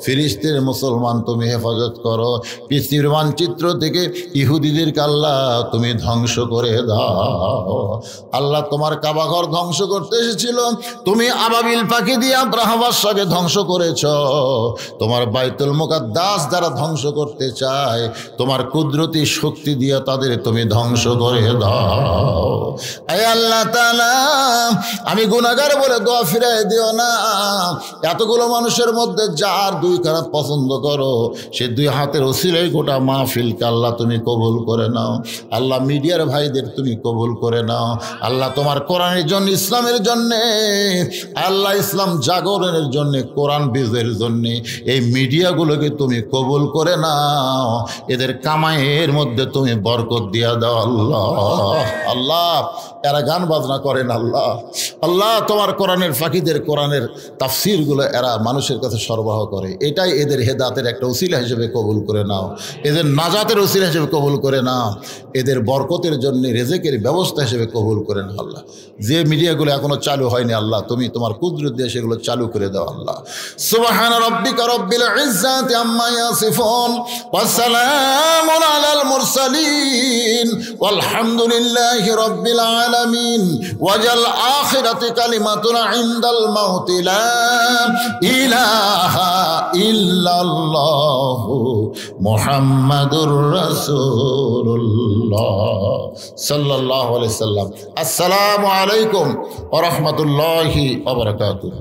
ফিলিস্তিনের মুসলমান তুমি হেফাজত করো। পৃথিবীর মানচিত্র থেকে ইহুদিদেরকে আল্লাহ তুমি ধ্বংস করে দাও। আল্লাহ তোমার কাবাঘর ধ্বংস করতে এসেছিল, তুমি আবাবিল পাখি দিয়ে আব্রাহা বাদশাকে ধ্বংস করেছ। তোমার বাইতুল মুকাদ্দাস যারা ধ্বংস করতে চায় তোমার কুদরতি শক্তি দিয়ে তাদের তুমি ধ্বংস করে দাও। আয় আল্লাহ তাআলা, আমি গুনাহগার বলে দোয়া ফিরাই দিও না। এতগুলো মানুষের মধ্যে যার দুই হাত পছন্দ করো সে দুই হাতের ওসিলায় গোটা মাহফিলকে আল্লাহ তুমি কবুল করে নাও। আল্লাহ মিডিয়ার ভাইদের তুমি কবুল করে নাও। আল্লাহ তোমার কোরআনের জন্য, ইসলামের জন্যে, আল্লাহ ইসলাম জাগরণের জন্যে, কোরআন বীজের জন্যে এই মিডিয়াগুলোকে তুমি কবুল করে নাও। এদের কামাইয়ের মধ্যে তুমি বরকত দিয়া দাও আল্লাহ। আল্লাহ এরা গান বাজনা করেন আল্লাহ, আল্লাহ তোমার কোরআনের ফাঁকিদের কোরআনের তাফসিরগুলো এরা মানুষের কাছে সরবরাহ করে, এটাই এদের হেদাতের একটা উসিলা হিসেবে কবুল করে নাও, এদের নাজাতের উসিলা হিসেবে কবুল করে নাও, এদের বরকতের জন্য রেজেকের ব্যবস্থা হিসেবে কবুল করে নাও আল্লাহ। যে মিডিয়াগুলো এখনো চালু হয়নি আল্লাহ তুমি তোমার কুদরত দিয়ে সেগুলো চালু করে দাও আল্লাহ। সুবহান রাব্বিকা রাব্বিল ইজ্জাতি আম্মা ইয়াসিফুন ওয়া সালামুন আলাল মুরসালিন ওয়ালহামদুলিল্লাহি রাব্বিল আলামিন। ওয়াজাল আখিরাতি কালিমাতুনা ইনদাল মাউতি লা ইলাহা ইল্লাল্লাহু মুহাম্মাদুর রাসূলুল্লাহ সাল্লাল্লাহু আলাইহি সাল্লাম। আসসালামু আলাইকুম ওয়া রাহমাতুল্লাহি ওয়া বারাকাতুহু।